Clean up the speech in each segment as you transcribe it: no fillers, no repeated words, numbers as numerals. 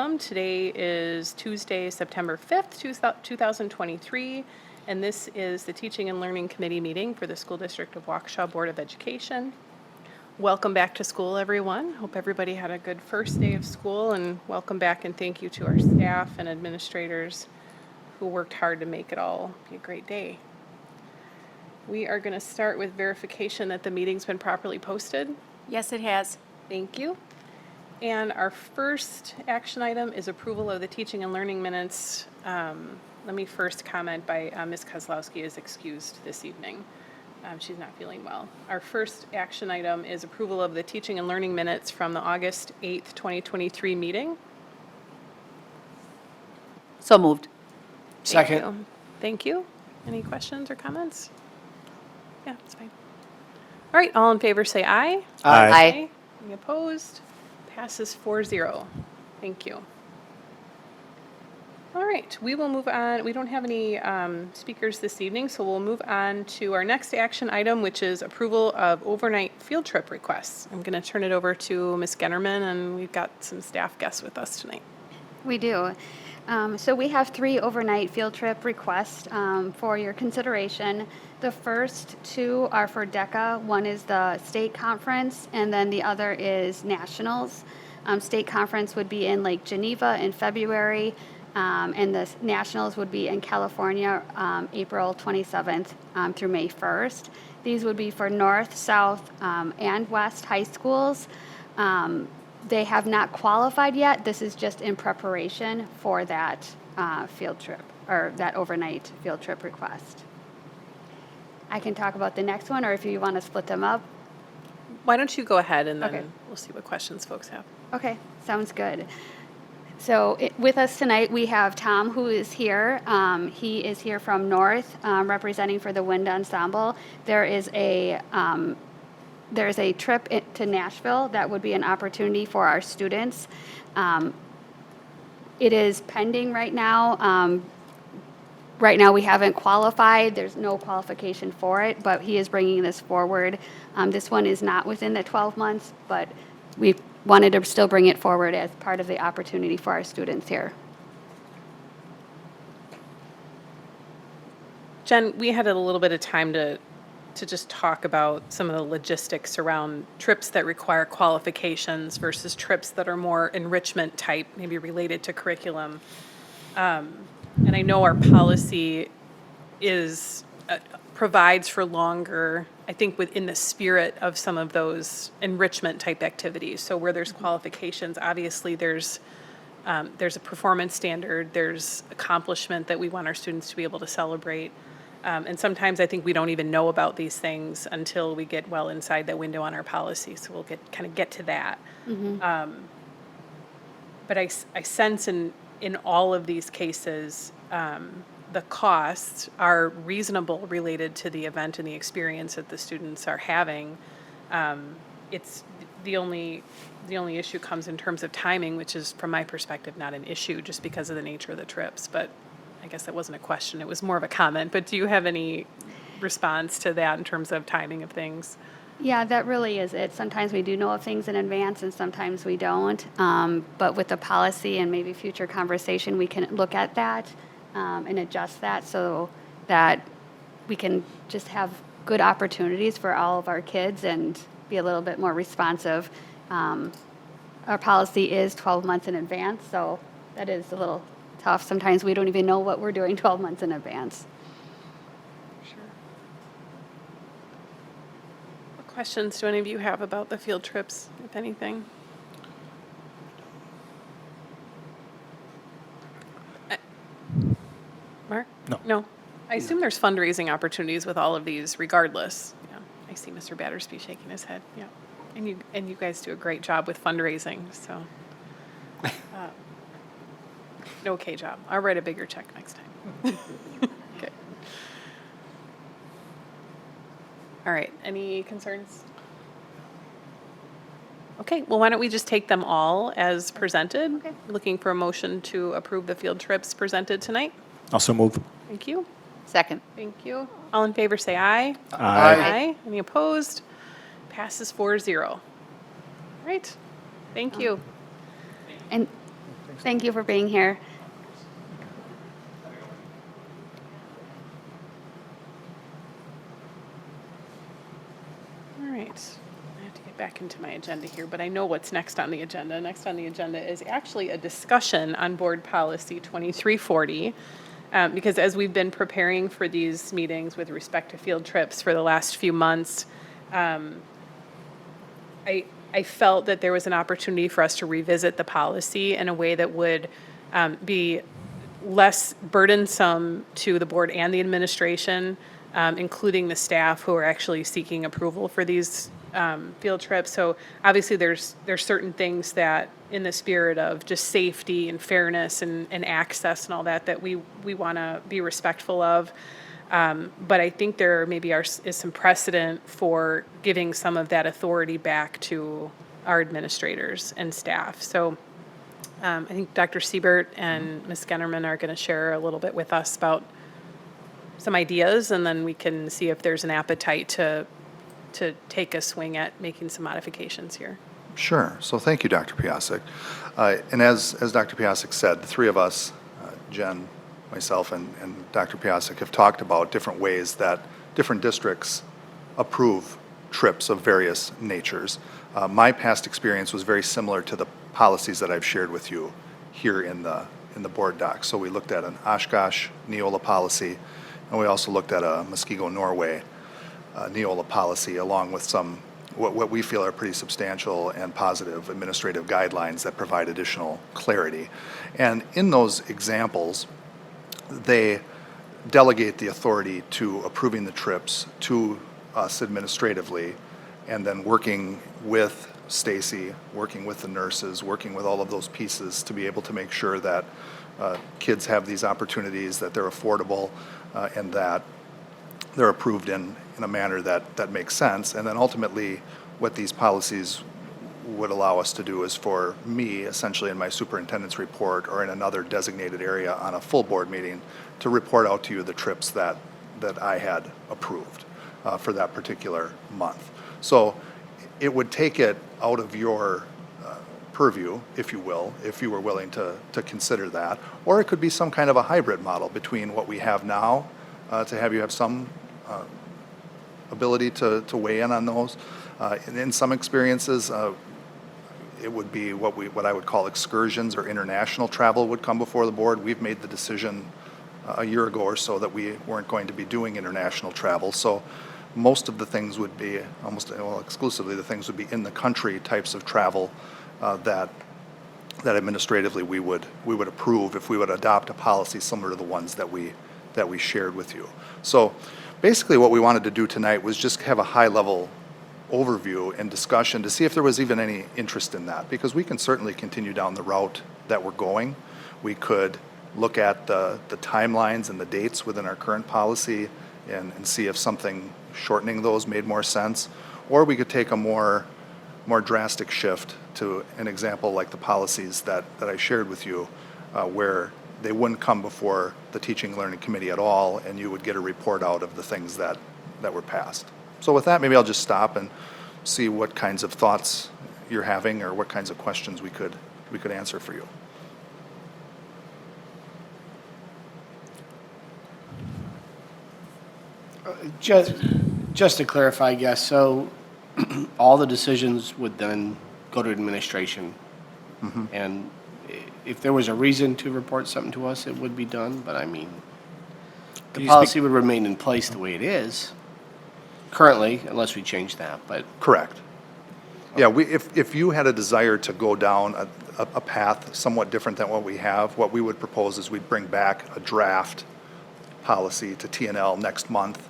item. Today is Tuesday, September 5th, 2023, and this is the Teaching and Learning Committee meeting for the School District of Waukesha Board of Education. Welcome back to school, everyone. Hope everybody had a good first day of school, and welcome back and thank you to our staff and administrators who worked hard to make it all be a great day. We are going to start with verification that the meeting's been properly posted. Yes, it has. Thank you. And our first action item is approval of the teaching and learning minutes. Let me first comment by Ms. Kozlowski is excused this evening. She's not feeling well. Our first action item is approval of the teaching and learning minutes from the August 8th, 2023 meeting. So moved. Second. Thank you. Any questions or comments? Yeah, that's fine. All right, all in favor say aye. Aye. Any opposed? Passes 4-0. Thank you. All right, we will move on. We don't have any speakers this evening, so we'll move on to our next action item, which is approval of overnight field trip requests. I'm going to turn it over to Ms. Gennerman, and we've got some staff guests with us tonight. We do. So we have 3 overnight field trip requests for your consideration. The first 2 are for DECA. One is the state conference, and then the other is nationals. State conference would be in Lake Geneva in February, and the nationals would be in California, April 27th through May 1st. These would be for North, South, and West high schools. They have not qualified yet. This is just in preparation for that field trip, or that overnight field trip request. I can talk about the next one, or if you want to split them up. Why don't you go ahead, and then Okay. we'll see what questions folks have. Okay, sounds good. So with us tonight, we have Tom, who is here. He is here from North, representing for the Wind Ensemble. There's a trip to Nashville that would be an opportunity for our students. It is pending right now. Right now, we haven't qualified. There's no qualification for it, but he is bringing this forward. This one is not within the 12 months, but we wanted to still bring it forward as part of the opportunity for our students here. Jen, we had a little bit of time to just talk about some of the logistics around trips that require qualifications versus trips that are more enrichment type, maybe related to curriculum. And I know our policy is provides for longer, I think, within the spirit of some of those enrichment type activities. So where there's qualifications, obviously there's a performance standard, there's accomplishment that we want our students to be able to celebrate. And sometimes I think we don't even know about these things until we get well inside that window on our policy. So we'll get to that. Mm-hmm. But I sense in all of these cases, the costs are reasonable related to the event and the experience that the students are having. It's the only issue comes in terms of timing, which is, from my perspective, not an issue just because of the nature of the trips. But I guess that wasn't a question, it was more of a comment. But do you have any response to that in terms of timing of things? Yeah, that really is it. Sometimes we do know of things in advance and sometimes we don't. But with the policy and maybe future conversation, we can look at that and adjust that so that we can just have good opportunities for all of our kids and be a little bit more responsive. Our policy is 12 months in advance, so that is a little tough. Sometimes we don't even know what we're doing 12 months in advance. Sure. What questions do any of you have about the field trips, if anything? Mark? No. I assume there's fundraising opportunities with all of these regardless. Yeah. I see Mr. Battersby shaking his head. Yeah. And you guys do a great job with fundraising, so. Okay job. I'll write a bigger check next time. Okay. All right. Any concerns? Okay. Well, why don't we just take them all as presented? Okay. Looking for a motion to approve the field trips presented tonight. Also move. Thank you. Second. Thank you. All in favor say aye. Aye. Any opposed? Passes 4-0. All right. Thank you. And Thank you for being here. All right. I have to get back into my agenda here, but I know what's next on the agenda. Next on the agenda is actually a discussion on Board Policy 2340. Because as we've been preparing for these meetings with respect to field trips for the last few months, I felt that there was an opportunity for us to revisit the policy in a way that would be less burdensome to the board and the administration, including the staff who are actually seeking approval for these field trips. So obviously there's certain things that in the spirit of just safety and fairness and access and all that, that we want to be respectful of. But I think there maybe is some precedent for giving some of that authority back to our administrators and staff. So I think Dr. Siebert and Ms. Gennerman are going to share a little bit with us about some ideas, and then we can see if there's an appetite to take a swing at making some modifications here. Sure. So thank you, Dr. Piasek. And as Dr. Piasek said, the three of us, Jen, myself, and Dr. Piasek, have talked about different ways that different districts approve trips of various natures. My past experience was very similar to the policies that I've shared with you here in the board docs. So we looked at an Oshkosh Neola policy, and we also looked at a Muskego, Norway Neola policy, along with some what we feel are pretty substantial and positive administrative guidelines that provide additional clarity. And in those examples, they delegate the authority to approving the trips to us administratively, and then working with Stacy, working with the nurses, working with all of those pieces to be able to make sure that kids have these opportunities, that they're affordable, and that they're approved in a manner that makes sense. And then ultimately, what these policies would allow us to do is for me, essentially in my superintendent's report or in another designated area on a full board meeting, to report out to you the trips that I had approved for that particular month. So it would take it out of your purview, if you will, if you were willing to consider that. Or it could be some kind of a hybrid model between what we have now, to have you have some ability to weigh in on those. In some experiences, it would be what I would call excursions or international travel would come before the board. We've made the decision a year ago or so that we weren't going to be doing international travel. So most of the things would be, exclusively the things would be in the country types of travel that administratively we would approve if we would adopt a policy similar to the ones that we shared with you. So basically what we wanted to do tonight was just have a high level overview and discussion to see if there was even any interest in that, because we can certainly continue down the route that we're going. We could look at the timelines and the dates within our current policy and see if something shortening those made more sense, or we could take a more drastic shift to an example like the policies that I shared with you, where they wouldn't come before the Teaching and Learning Committee at all, and you would get a report out of the things that were passed. So with that, maybe I'll just stop and see what kinds of thoughts you're having or what kinds of questions we could answer for you. Just to clarify, I guess, so all the decisions would then go to administration. Mm-hmm. And if there was a reason to report something to us, it would be done, but I mean, the policy would remain in place the way it is currently, unless we change that, but. Correct. Yeah, if you had a desire to go down a path somewhat different than what we have, what we would propose is we'd bring back a draft policy to TNL next month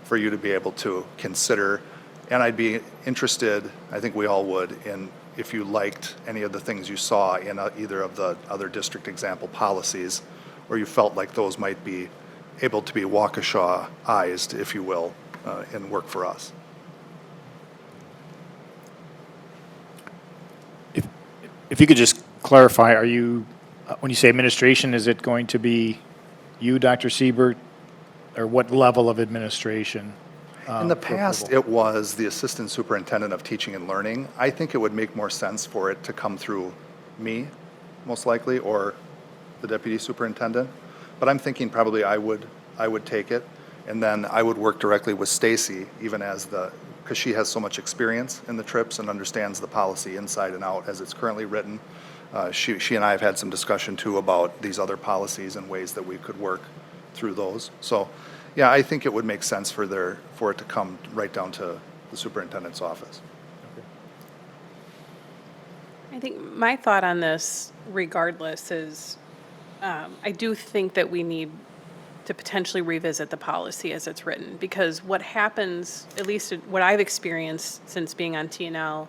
for you to be able to consider. And I'd be interested, I think we all would, in if you liked any of the things you saw in either of the other district example policies, or you felt like those might be able to be Waukesha-ized, if you will, and work for us. If you could just clarify, are you, when you say administration, is it going to be you, Dr. Siebert, or what level of administration? In the for past, approval? it was the Assistant Superintendent of Teaching and Learning. I think it would make more sense for it to come through me most likely, or the deputy superintendent. But I'm thinking probably I would take it, and then I would work directly with Stacy, even as because she has so much experience in the trips and understands the policy inside and out as it's currently written. She and I have had some discussion too about these other policies and ways that we could work through those. So, yeah, I think it would make sense for it to come right down to the superintendent's office. I think my thought on this, regardless, is I do think that we need to potentially revisit the policy as it's written, because what happens, at least what I've experienced since being on TNL,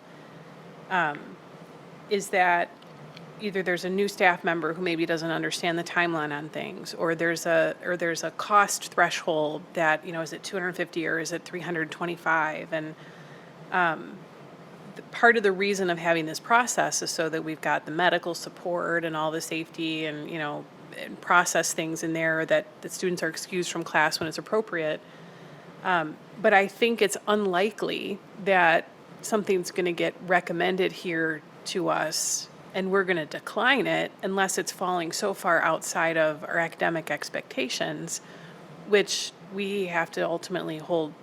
is that either there's a new staff member who maybe doesn't understand the timeline on things, or there's a cost threshold that, is it 250 or is it 325? And part of the reason of having this process is so that we've got the medical support and all the safety and, and process things in there that students are excused from class when it's appropriate. But I think it's unlikely that something's going to get recommended here to us and we're going to decline it unless it's falling so far outside of our academic expectations, which we have to ultimately hold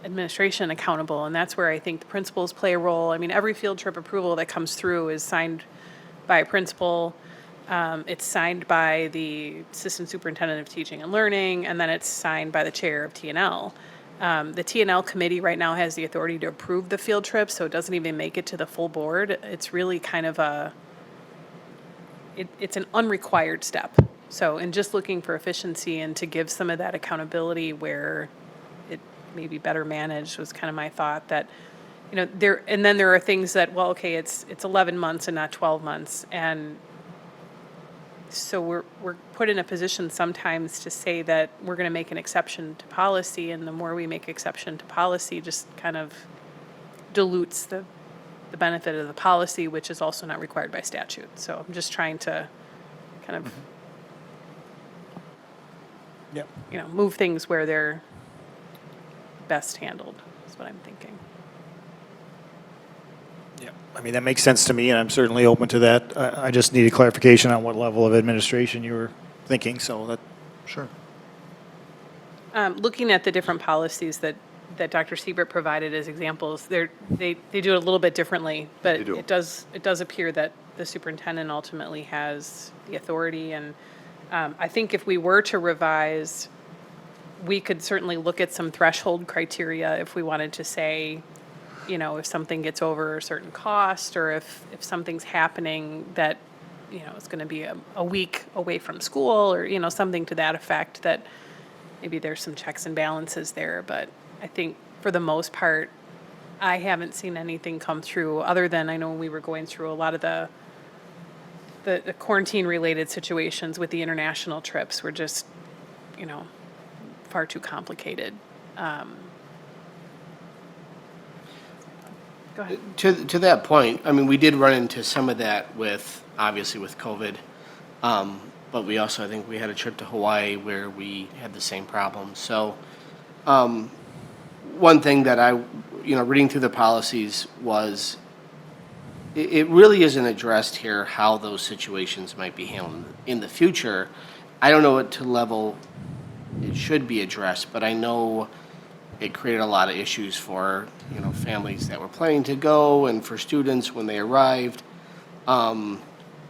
administration accountable. And that's where I think the principals play a role. I mean, every field trip approval that comes through is signed by a principal. It's signed by the assistant superintendent of teaching and learning, and then it's signed by the chair of TNL. The TNL committee right now has the authority to approve the field trip, so it doesn't even make it to the full board. It's really kind of it's an unrequired step. So, in just looking for efficiency and to give some of that accountability where it may be better managed was kind of my thought that, and then there are things that, well, okay, it's 11 months and not 12 months. And so we're put in a position sometimes to say that we're going to make an exception to policy, and the more we make exception to policy, just kind of dilutes the benefit of the policy, which is also not required by statute. So I'm just trying to kind of, move things where they're best handled, is what I'm thinking. Yeah, I mean, that makes sense to me, and I'm certainly open to that. I just needed clarification on what level of administration you were thinking, so that. Sure. Looking at the different policies that Dr. Siebert provided as examples, they do it a little bit differently, but They do. it does appear that the superintendent ultimately has the authority. And I think if we were to revise, we could certainly look at some threshold criteria if we wanted to say, if something gets over a certain cost, or if something's happening that, it's going to be a week away from school, or, something to that effect, that maybe there's some checks and balances there. But I think for the most part, I haven't seen anything come through other than I know when we were going through a lot of the quarantine related situations with the international trips were just, far too complicated. Go ahead. To that point, I mean, we did run into some of that obviously with COVID. But we also, I think we had a trip to Hawaii where we had the same problem. So, one thing that I, reading through the policies was, it really isn't addressed here how those situations might be handled in the future. I don't know what to level it should be addressed, but I know it created a lot of issues for, families that were planning to go and for students when they arrived,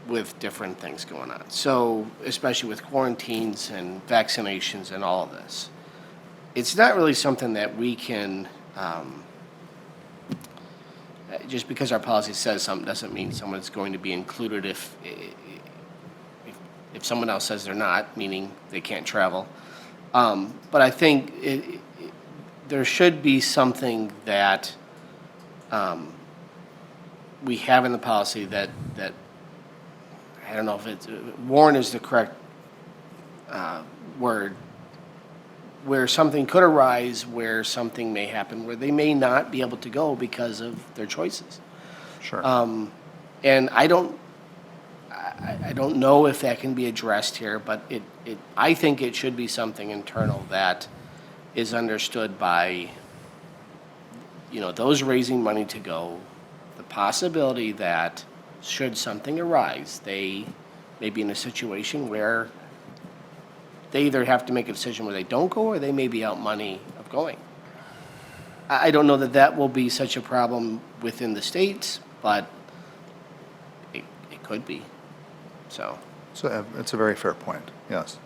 with different things going on. So, especially with quarantines and vaccinations and all of this. It's not really something that we can, just because our policy says something doesn't mean someone's going to be included if someone else says they're not, meaning they can't travel. But I think there should be something that we have in the policy that I don't know if it's warn is the correct word, where something could arise, where something may happen, where they may not be able to go because of their choices. Sure. And I don't know if that can be addressed here, but I think it should be something internal that is understood by, those raising money to go, the possibility that should something arise, they may be in a situation where they either have to make a decision where they don't go, or they may be out money of going. I don't know that that will be such a problem within the states, but it could be, so. So it's a very fair point, yes.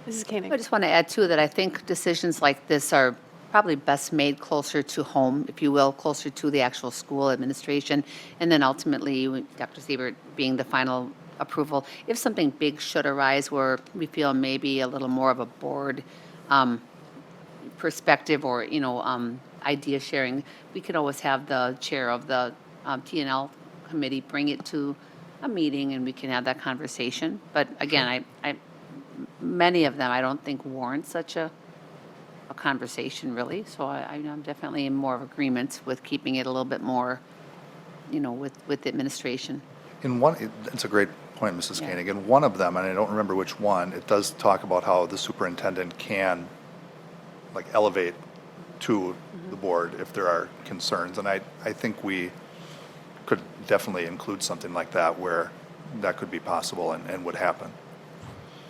Mrs. I Koenig? just want to add too that I think decisions like this are probably best made closer to home, if you will, closer to the actual school administration, and then ultimately, Dr. Siebert being the final approval. If something big should arise where we feel maybe a little more of a board perspective or, idea sharing, we could always have the chair of the T&L committee bring it to a meeting and we can have that conversation. But again, many of them I don't think warrant such a conversation really. So I'm definitely in more of agreement with keeping it a little bit more, with the administration. It's a great point, Mrs. Koenig. In one of them, and I don't remember which one, it does talk about how the superintendent can, elevate to the board if there are concerns. And I think we could definitely include something like that where that could be possible and would happen.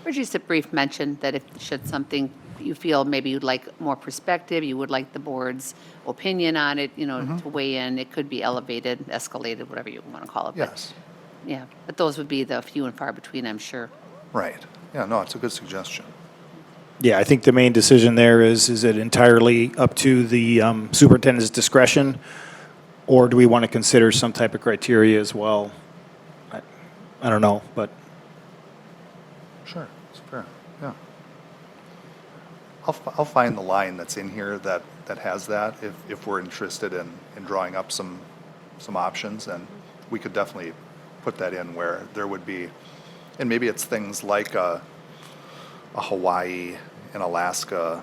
Or just a brief mention that if should something you feel maybe you'd like more perspective, you would like the board's opinion on it, to weigh in, it could be elevated, escalated, whatever you want to call it. But, Yes, yeah, but those would be the few and far between, I'm sure. right. Yeah, no, it's a good suggestion. Yeah, I think the main decision there is it entirely up to the superintendent's discretion, or do we want to consider some type of criteria as well? I don't know, but Sure, it's fair, yeah. I'll find the line that's in here that has that, if we're interested in drawing up some options, and we could definitely put that in where there would be, and maybe it's things like a Hawaii and Alaska,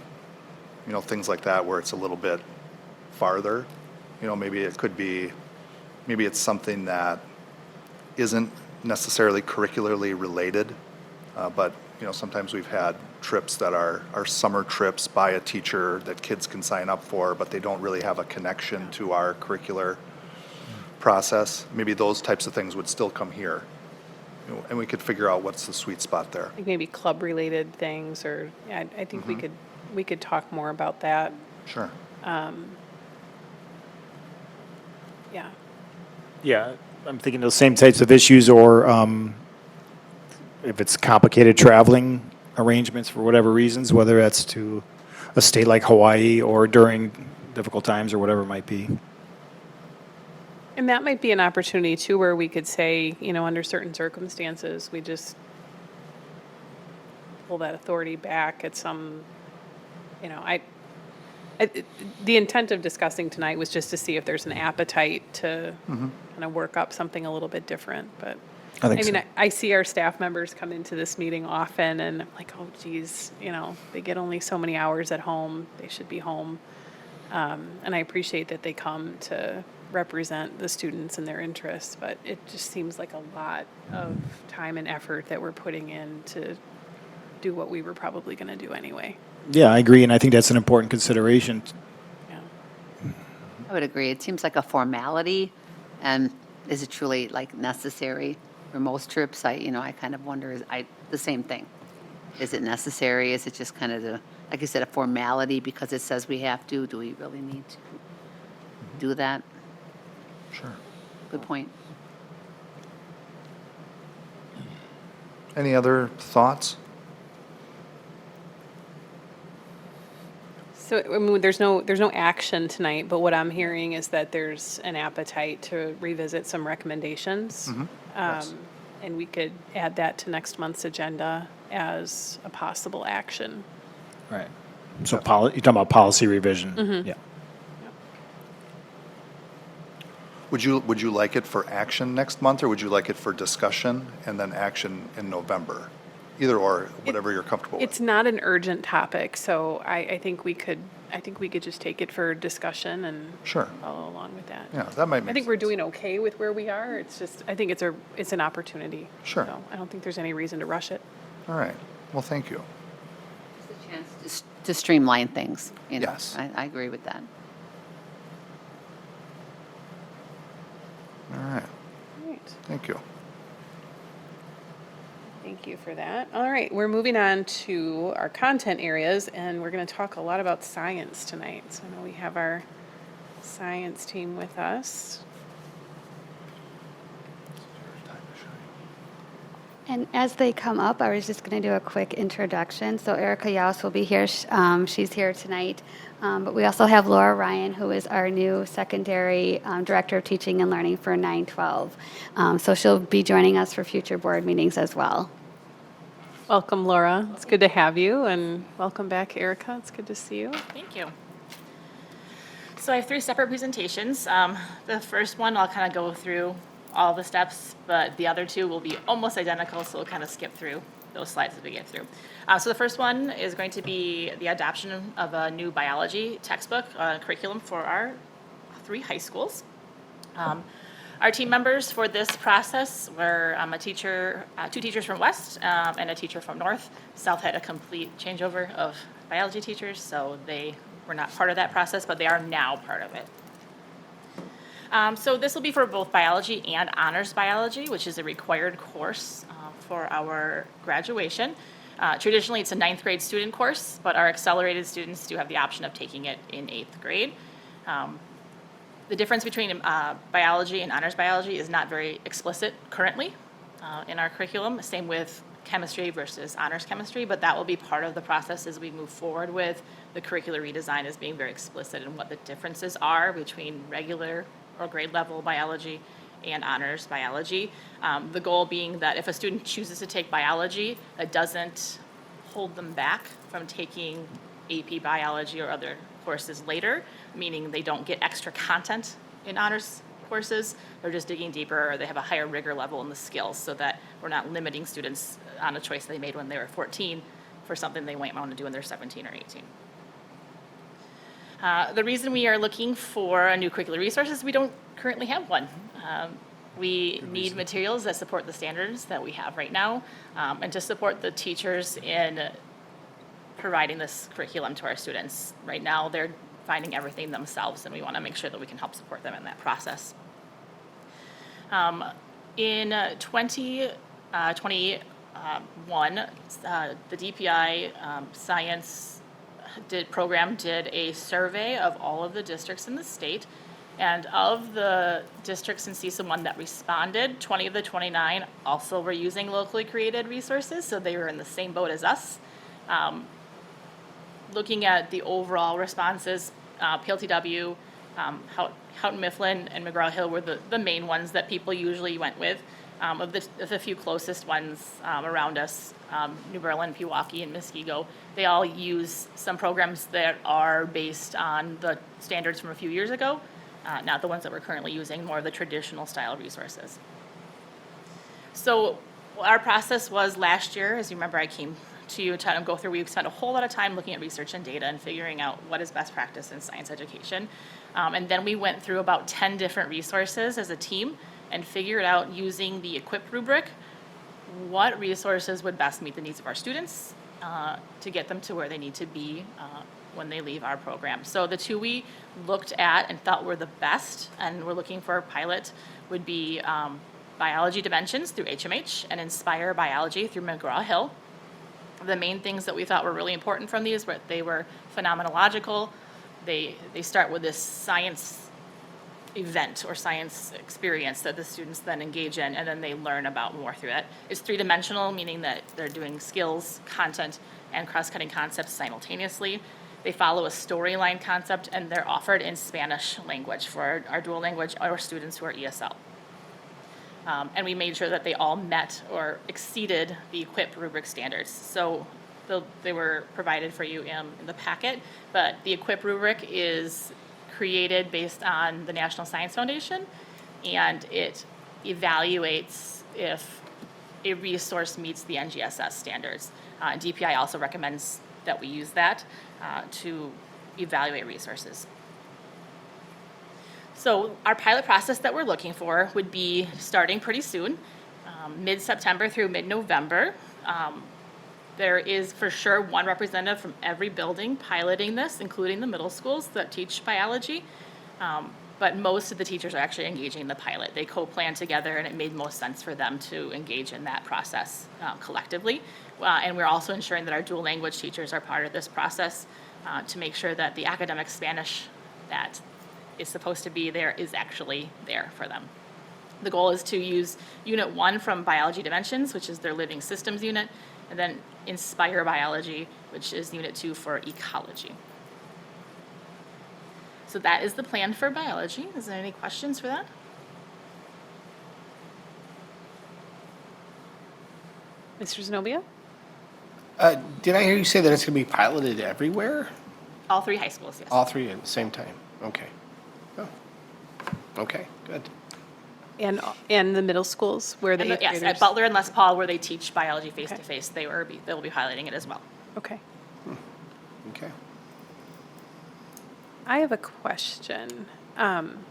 things like that where it's a little bit farther. Maybe it could be, maybe it's something that isn't necessarily curricularly related, but sometimes we've had trips that are summer trips by a teacher that kids can sign up for, but they don't really have a connection to our curricular process. Maybe those types of things would still come here, and we could figure out what's the sweet spot there. Like maybe club-related things, or, yeah, I think we could talk more about that. Sure. Yeah. yeah, I'm thinking those same types of issues, or if it's complicated traveling arrangements for whatever reasons, whether that's to a state like Hawaii or during difficult times or whatever it might be. And that might be an opportunity too, where we could say, under certain circumstances, we just pull that authority back at some, the intent of discussing tonight was just to see if there's an appetite to kind of work up something a little bit different, but. I think so. I see our staff members come into this meeting often, and I'm like, oh, geez, they get only so many hours at home. They should be home. And I appreciate that they come to represent the students and their interests, but it just seems like a lot of time and effort that we're putting in to do what we were probably going to do anyway. Yeah, I agree, and I think that's an important consideration. Yeah. I would agree. It seems like a formality, and is it truly necessary? For most trips, I kind of wonder, the same thing. Is it necessary? Is it just kind of like I said, a formality because it says we have to? Do we really need to do that? Sure. Good point. Any other thoughts? So, there's no action tonight, but what I'm hearing is that there's an appetite to revisit some recommendations. Yes. And we could add that to next month's agenda as a possible action. Right. So you're talking about policy revision? Yeah. Would you like it for action next month, or would you like it for discussion and then action in November? Either or, whatever you're comfortable with. It's not an urgent topic, so I think we could just take it for discussion and Sure. follow along with that. Yeah, that might make I think we're sense. doing okay with where we are. It's just, I think it's an opportunity. Sure. So I don't think there's any reason to rush it. All right. Well, thank you. Just a chance to streamline things, you know. Yes. I agree with that. All right. Great. Thank you. Thank you for that. All right, we're moving on to our content areas, and we're going to talk a lot about science tonight. So I know we have our science team with us. And as they come up, I was just going to do a quick introduction. So Erica Yaus will be here. She's here tonight. But we also have Laura Ryan, who is our new secondary director of teaching and learning for 912. So she'll be joining us for future board meetings as well. Welcome, Laura. It's good to have you, and welcome back, Erica. It's good to see you. Thank you. So I have 3 separate presentations. The first one, I'll kind of go through all the steps, but the other 2 will be almost identical, so we'll kind of skip through those slides as we get through. So the first one is going to be the adoption of a new biology textbook curriculum for our 3 high schools. Our team members for this process were a teacher, 2 teachers from West and a teacher from North. South had a complete changeover of biology teachers, so they were not part of that process, but they are now part of it. So this will be for both biology and honors biology, which is a required course for our graduation. Traditionally, it's a 9th grade student course, but our accelerated students do have the option of taking it in 8th grade. The difference between biology and honors biology is not very explicit currently in our curriculum. Same with chemistry versus honors chemistry, but that will be part of the process as we move forward with the curricular redesign, is being very explicit in what the differences are between regular or grade level biology and honors biology. The goal being that if a student chooses to take biology, that doesn't hold them back from taking AP biology or other courses later, meaning they don't get extra content in honors courses. They're just digging deeper, or they have a higher rigor level in the skills, so that we're not limiting students on a choice they made when they were 14 for something they might want to do when they're 17 or 18. The reason we are looking for a new curricular resource is we don't currently have one. We need materials that support the standards that we have right now, and to support the teachers in providing this curriculum to our students. Right now, they're finding everything themselves, and we want to make sure that we can help support them in that process. In 2021, the DPI science program did a survey of all of the districts in the state, and of the districts in CESA 1 that responded, 20 of the 29 also were using locally created resources, so they were in the same boat as us. Looking at the overall responses, PLTW, Houghton Mifflin, and McGraw-Hill were the main ones that people usually went with. Of the few closest ones around us, New Berlin, Pewaukee, and Muskego, they all use some programs that are based on the standards from a few years ago, not the ones that we're currently using, more of the traditional style resources. So our process was last year, as you remember, I came to you to go through, we spent a whole lot of time looking at research and data and figuring out what is best practice in science education. And then we went through about 10 different resources as a team and figured out, using the EQUIP rubric, what resources would best meet the needs of our students to get them to where they need to be when they leave our program. So the 2 we looked at and thought were the best, and we're looking for a pilot, would be Biology Dimensions through HMH and Inspire Biology through McGraw-Hill. The main things that we thought were really important from these were they were phenomenological. They start with this science event or science experience that the students then engage in, and then they learn about more through that. It's 3-dimensional, meaning that they're doing skills, content, and cross-cutting concepts simultaneously. They follow a storyline concept, and they're offered in Spanish language for our dual language or students who are ESL. And we made sure that they all met or exceeded the EQUIP rubric standards. So they were provided for you in the packet, but the EQUIP rubric is created based on the National Science Foundation, and it evaluates if a resource meets the NGSS standards. DPI also recommends that we use that to evaluate resources. So our pilot process that we're looking for would be starting pretty soon, mid-September through mid-November. There is for sure one representative from every building piloting this, including the middle schools that teach biology. But most of the teachers are actually engaging in the pilot. They co-plan together, and it made most sense for them to engage in that process collectively. And we're also ensuring that our dual language teachers are part of this process to make sure that the academic Spanish that is supposed to be there is actually there for them. The goal is to use Unit 1 from Biology Dimensions, which is their living systems unit, and then Inspire Biology, which is Unit 2 for ecology. So that is the plan for biology. Is there any questions for that? Mr. Zenobia? Did I hear you say that it's going to be piloted everywhere? All 3 high schools, yes. All 3 at the same time? Okay. Oh. Okay, good. And the middle schools where the And eighth yes, graders? at Butler and Les Paul, where they teach biology face-to-face, they will be piloting it as well. Okay. Okay. I have a question, and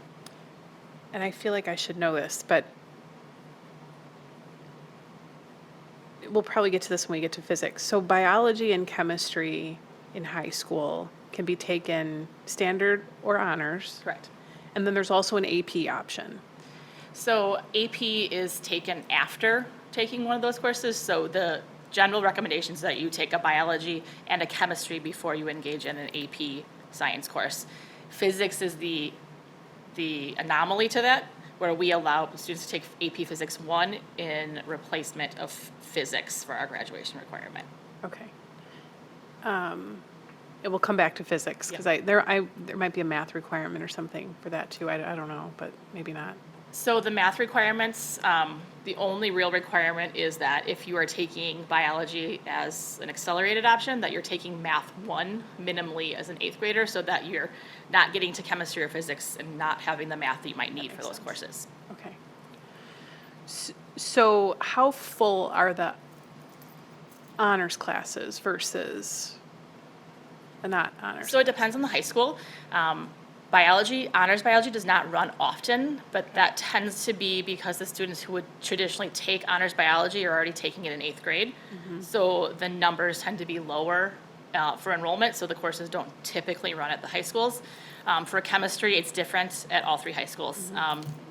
I feel like I should know this, but we'll probably get to this when we get to physics. So biology and chemistry in high school can be taken standard or honors. Correct. And then there's also an AP option. So AP is taken after taking one of those courses. So the general recommendations that you take a biology and a chemistry before you engage in an AP science course. Physics is the anomaly to that, where we allow students to take AP Physics 1 in replacement of physics for our graduation requirement. Okay. It will come back to physics, because Yeah. there might be a math requirement or something for that too. I don't know, but maybe not. So the math requirements, the only real requirement is that if you are taking biology as an accelerated option, that you're taking math 1 minimally as an 8th grader, so that you're not getting to chemistry or physics and not having the math that you might need for those courses. Okay. So how full are the honors classes versus the not honors? So it depends on the high school. Honors biology does not run often, but that tends to be because the students who would traditionally take honors biology are already taking it in 8th grade. So the numbers tend to be lower for enrollment, so the courses don't typically run at the high schools. For chemistry, it's different at all 3 high schools.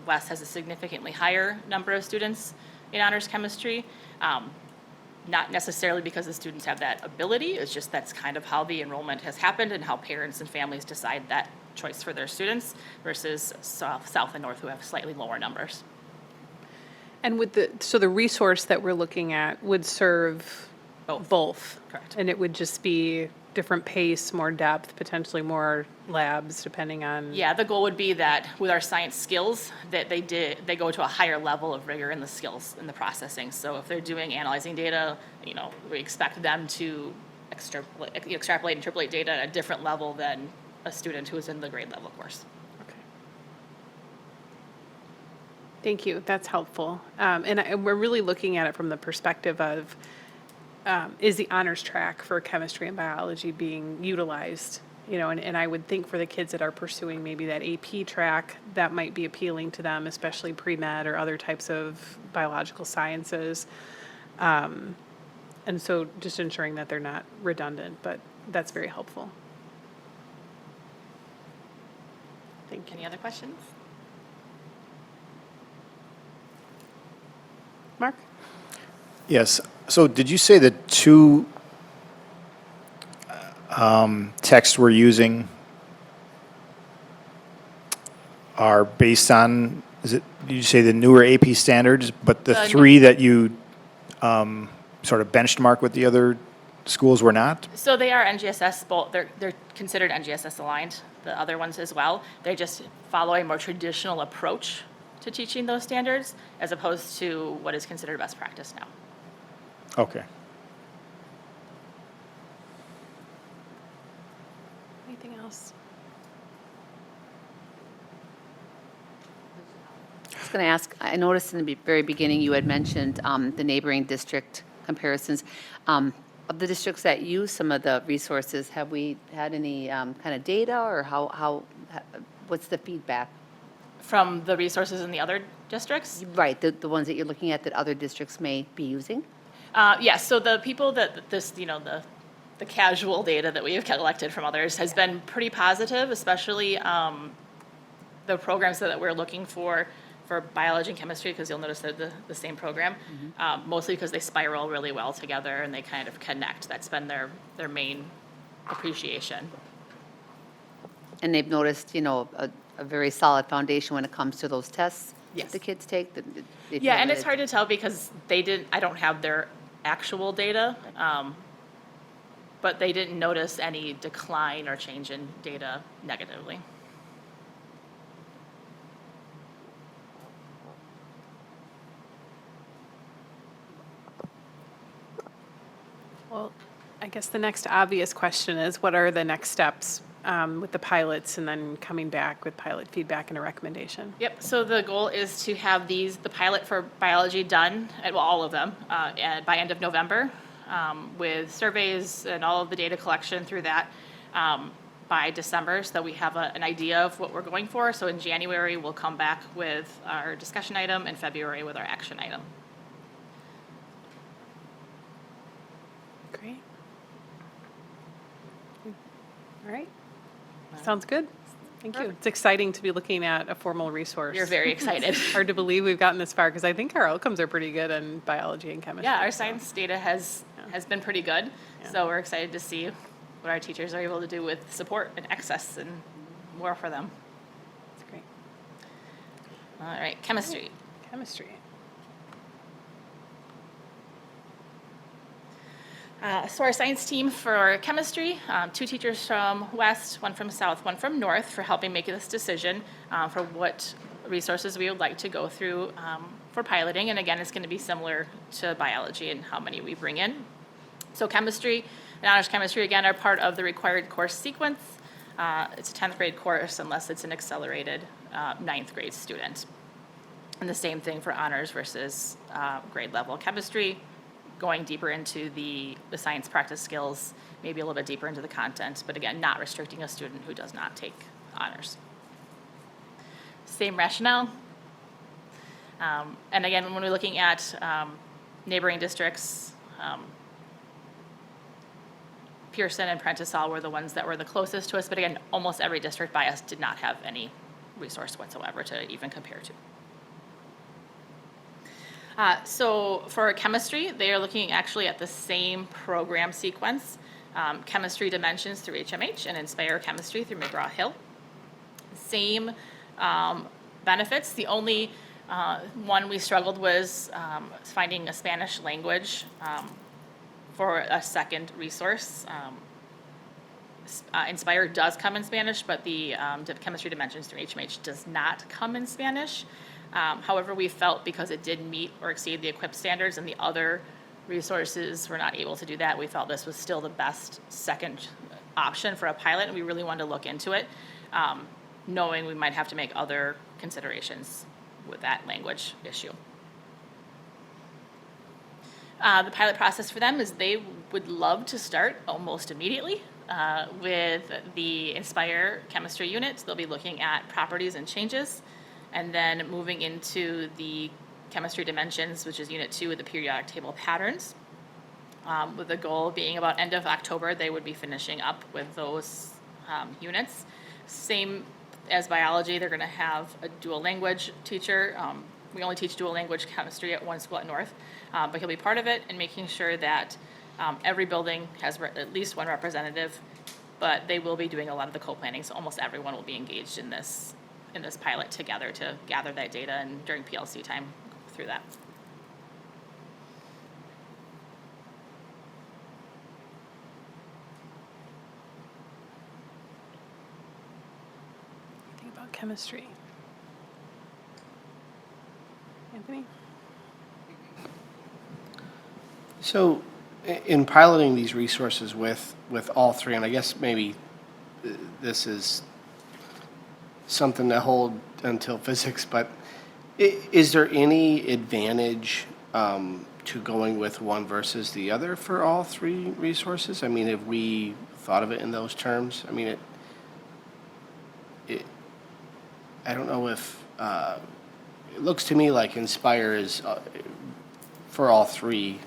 West has a significantly higher number of students in honors chemistry. Not necessarily because the students have that ability, it's just that's kind of how the enrollment has happened and how parents and families decide that choice for their students versus South and North, who have slightly lower numbers. And so the resource that we're looking at would serve both? Correct. And it would just be different pace, more depth, potentially more labs, depending on? Yeah, the goal would be that with our science skills, that they go to a higher level of rigor in the skills in the processing. So if they're doing analyzing data, we expect them to extrapolate and interpolate data at a different level than a student who is in the grade level course. Okay. Thank you, that's helpful. And we're really looking at it from the perspective of, is the honors track for chemistry and biology being utilized? And I would think for the kids that are pursuing maybe that AP track, that might be appealing to them, especially pre-med or other types of biological sciences. And so just ensuring that they're not redundant, but that's very helpful. Thank you. Any other questions? Mark? Yes. So did you say the 2 texts we're using are based on, did you say the newer AP standards, but the 3 that you sort of benchmark with the other schools were not? So they are NGSS, they're considered NGSS aligned, the other ones as well. They just follow a more traditional approach to teaching those standards as opposed to what is considered best practice now. Okay. Anything else? I was going to ask, I noticed in the very beginning you had mentioned the neighboring district comparisons. Of the districts that use some of the resources, have we had any kind of data, or what's the feedback? From the resources in the other districts? Right, the ones that you're looking at that other districts may be using? Yes, so the people that this, the casual data that we have collected from others has been pretty positive, especially the programs that we're looking for biology and chemistry, because you'll notice they're the same program, mostly because they spiral really well together and they kind of connect. That's been their main appreciation. And they've noticed, a very solid foundation when it comes to those tests that Yes. the kids take. They Yeah, feel and that it's hard to tell because I don't have their actual data, but they didn't notice any decline or change in data negatively. Well, I guess the next obvious question is, what are the next steps with the pilots and then coming back with pilot feedback and a recommendation? Yep, so the goal is to have the pilot for biology done, all of them, and by end of November, with surveys and all of the data collection through that by December, so that we have an idea of what we're going for. So in January, we'll come back with our discussion item, and February with our action item. Great. All right. Sounds good. Thank you. It's exciting to be looking at a formal resource. We're very excited. Hard to believe we've gotten this far because I think our outcomes are pretty good in biology and chemistry. Yeah, our so. science data has been pretty good, so we're excited to see what our teachers are able to do with support and access and more for them. That's great. All right, chemistry. Chemistry. So our science team for chemistry, 2 teachers from West, 1 from South, 1 from North, for helping make this decision for what resources we would like to go through for piloting. And again, it's going to be similar to biology and how many we bring in. So chemistry and honors chemistry, again, are part of the required course sequence. It's a 10th grade course unless it's an accelerated 9th grade student. And the same thing for honors versus grade level chemistry, going deeper into the science practice skills, maybe a little bit deeper into the content, but again, not restricting a student who does not take honors. Same rationale. And again, when we're looking at neighboring districts, Pearson and Prentice Hall were the ones that were the closest to us, but again, almost every district by us did not have any resource whatsoever to even compare to. So for chemistry, they are looking actually at the same program sequence, chemistry dimensions through HMH and Inspire Chemistry through McGraw-Hill. Same benefits. The only one we struggled was finding a Spanish language for a second resource. Inspire does come in Spanish, but the chemistry dimensions through HMH does not come in Spanish. However, we felt because it did meet or exceed the equipped standards and the other resources were not able to do that, we felt this was still the best second option for a pilot, and we really wanted to look into it, knowing we might have to make other considerations with that language issue. The pilot process for them is they would love to start almost immediately with the Inspire chemistry unit. They'll be looking at properties and changes, and then moving into the chemistry dimensions, which is unit 2 with the periodic table patterns. With the goal being about end of October, they would be finishing up with those units. Same as biology, they're going to have a dual language teacher. We only teach dual language chemistry at one school at North, but he'll be part of it and making sure that every building has at least one representative, but they will be doing a lot of the co-planning, so almost everyone will be engaged in this pilot together to gather that data and during PLC time go through that. Think about chemistry. Anthony? So in piloting these resources with all 3, and I guess maybe this is something to hold until physics, but is there any advantage to going with one versus the other for all 3 resources? I mean, have we thought of it in those terms? I mean, I don't know if it looks to me like Inspire is for all 3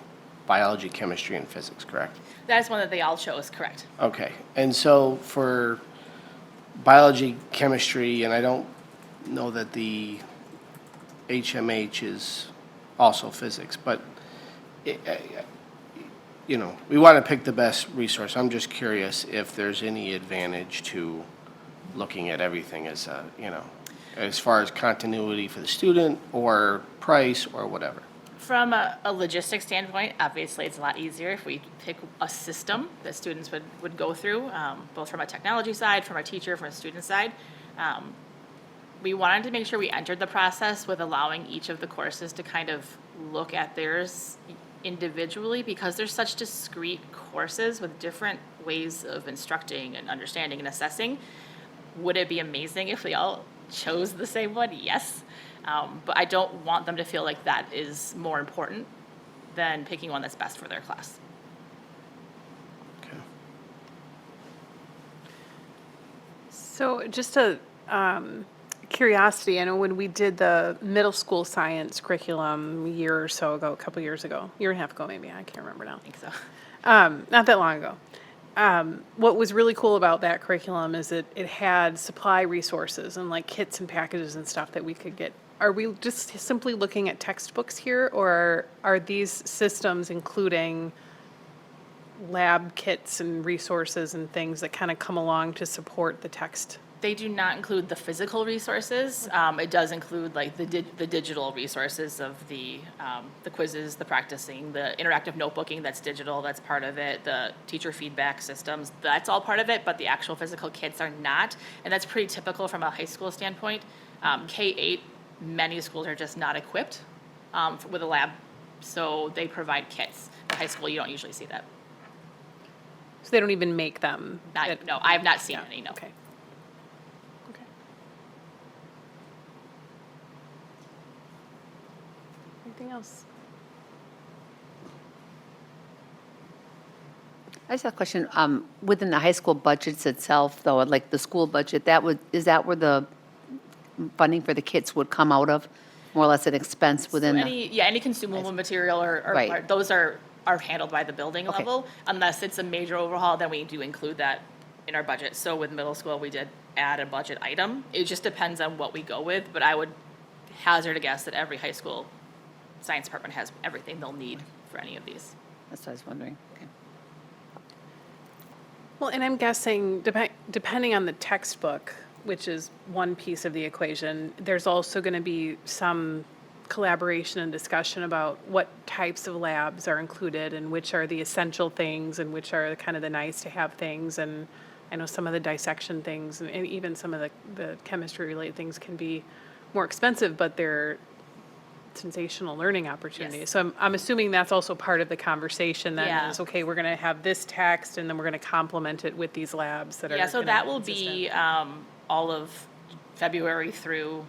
biology, chemistry, and physics, correct? That is one that they all chose, correct? Okay, and so for biology, chemistry, and I don't know that the HMH is also physics, but, you know, we want to pick the best resource. I'm just curious if there's any advantage to looking at everything as a, you know, as far as continuity for the student or price or whatever. From a logistics standpoint, obviously, it's a lot easier if we pick a system that students would go through, both from a technology side, from a teacher, from a student side. We wanted to make sure we entered the process with allowing each of the courses to kind of look at theirs individually, because they're such discrete courses with different ways of instructing and understanding and assessing. Would it be amazing if they all chose the same one? Yes. But I don't want them to feel like that is more important than picking one that's best for their class. Okay. So just a curiosity, I know when we did the middle school science curriculum a year or so ago, a couple years ago, year and a half ago maybe, I can't remember now. I think so. Not that long ago. What was really cool about that curriculum is it had supply resources and like kits and packages and stuff that we could get. Are we just simply looking at textbooks here, or are these systems including lab kits and resources and things that kind of come along to support the text? They do not include the physical resources. It does include like the digital resources of the quizzes, the practicing, the interactive notebooking that's digital, that's part of it, the teacher feedback systems, that's all part of it, but the actual physical kits are not. And that's pretty typical from a high school standpoint. K-8, many schools are just not equipped with a lab, so they provide kits. In high school, you don't usually see that. So they don't even make them? No, I have not seen any, no. Okay. Okay. Anything else? I just have a question. Within the high school budgets itself, though, like the school budget, is that where the funding for the kits would come out of? More or less an expense within So the? any consumable material or Right. those are handled by the building Okay. level. Unless it's a major overhaul, then we do include that in our budget. So with middle school, we did add a budget item. It just depends on what we go with, but I would hazard a guess that every high school science department has everything they'll need for any of these. That's what I was wondering. Okay. Well, and I'm guessing, depending on the textbook, which is one piece of the equation, there's also going to be some collaboration and discussion about what types of labs are included and which are the essential things and which are kind of the nice to have things. And I know some of the dissection things and even some of the chemistry related things can be more expensive, but they're sensational learning opportunities. Yes. So I'm assuming that's also part of the conversation then Yeah. is, okay, we're going to have this text and then we're going to complement it with these labs that are. Yeah, so gonna that be will consistent. be all of February through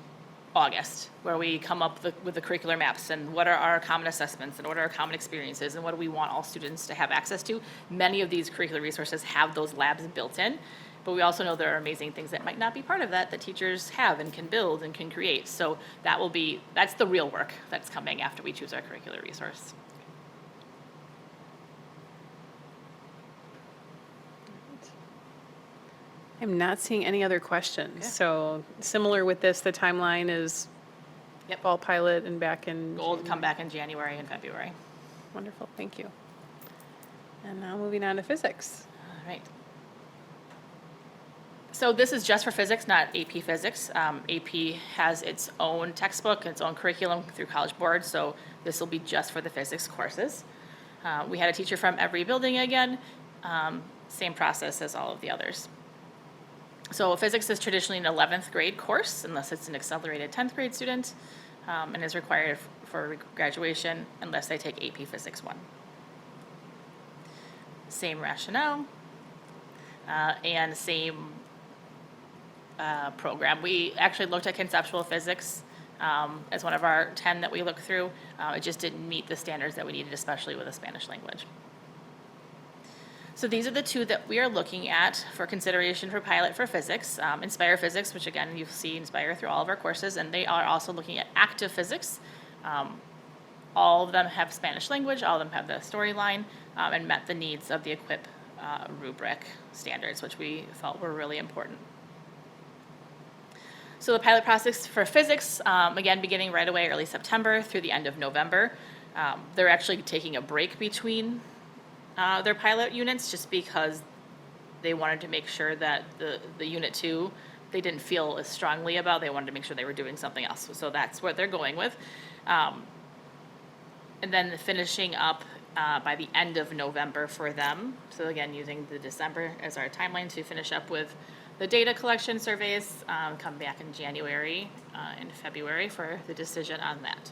August, where we come up with the curricular maps and what are our common assessments and what are our common experiences and what do we want all students to have access to. Many of these curricular resources have those labs built in, but we also know there are amazing things that might not be part of that teachers have and can build and can create. So that's the real work that's coming after we choose our curricular resource. I'm not seeing any other questions. So similar with this, the timeline is Yep. fall pilot and back in. Goal to come back in January and February. Wonderful, thank you. And now moving on to physics. All right. So this is just for physics, not AP Physics. AP has its own textbook, its own curriculum through College Board, so this will be just for the physics courses. We had a teacher from every building again, same process as all of the others. So physics is traditionally an 11th grade course, unless it's an accelerated 10th grade student, and is required for graduation unless they take AP Physics 1. Same rationale, and same program. We actually looked at conceptual physics as one of our 10 that we looked through. It just didn't meet the standards that we needed, especially with a Spanish language. So these are the two that we are looking at for consideration for pilot for physics. Inspire Physics, which again, you'll see Inspire through all of our courses, and they are also looking at active physics. all of them have Spanish language, all of them have the storyline, and met the needs of the EQUIP rubric standards, which we felt were really important. So the pilot process for physics, again, beginning right away, early September through the end of November. They're actually taking a break between their pilot units just because they wanted to make sure that the Unit 2, they didn't feel as strongly about. They wanted to make sure they were doing something else. So that's what they're going with. And then finishing up by the end of November for them. So again, using the December as our timeline to finish up with the data collection surveys, come back in January and February for the decision on that.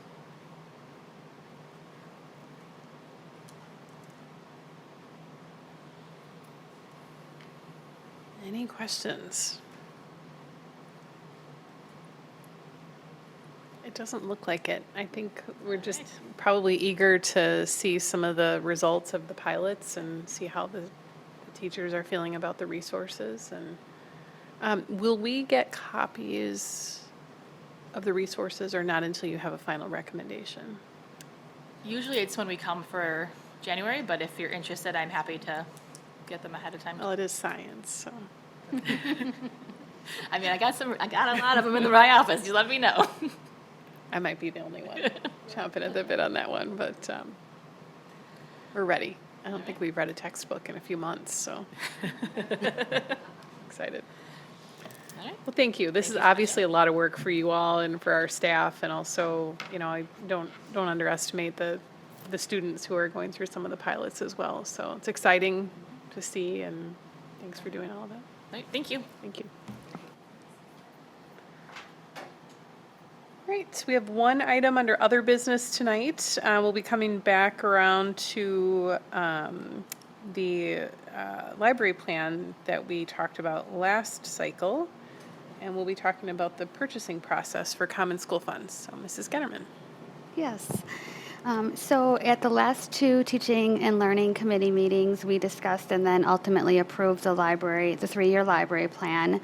Any questions? It doesn't look like it. I think we're just probably eager to see some of the results of the pilots and see how the teachers are feeling about the resources. And will we get copies of the resources or not until you have a final recommendation? Usually it's when we come for January, but if you're interested, I'm happy to get them ahead of time. Well, it is science, so. I mean, I got a lot of them in my office. You let me know. I might be the only one chomping at the bit on that one, but we're ready. I don't think we've read a textbook in a few months, so excited. All right. Well, thank you. This is obviously a lot of work for you all and for our staff, and also, you know, I don't underestimate the students who are going through some of the pilots as well. So it's exciting to see, and thanks for doing all of that. All right, thank you. Thank you. Right, we have one item under other business tonight. We'll be coming back around to the library plan that we talked about last cycle, and we'll be talking about the purchasing process for common school funds. So, Mrs. Gennerman. Yes. So at the last two teaching and learning committee meetings, we discussed and then ultimately approved the 3-year library plan.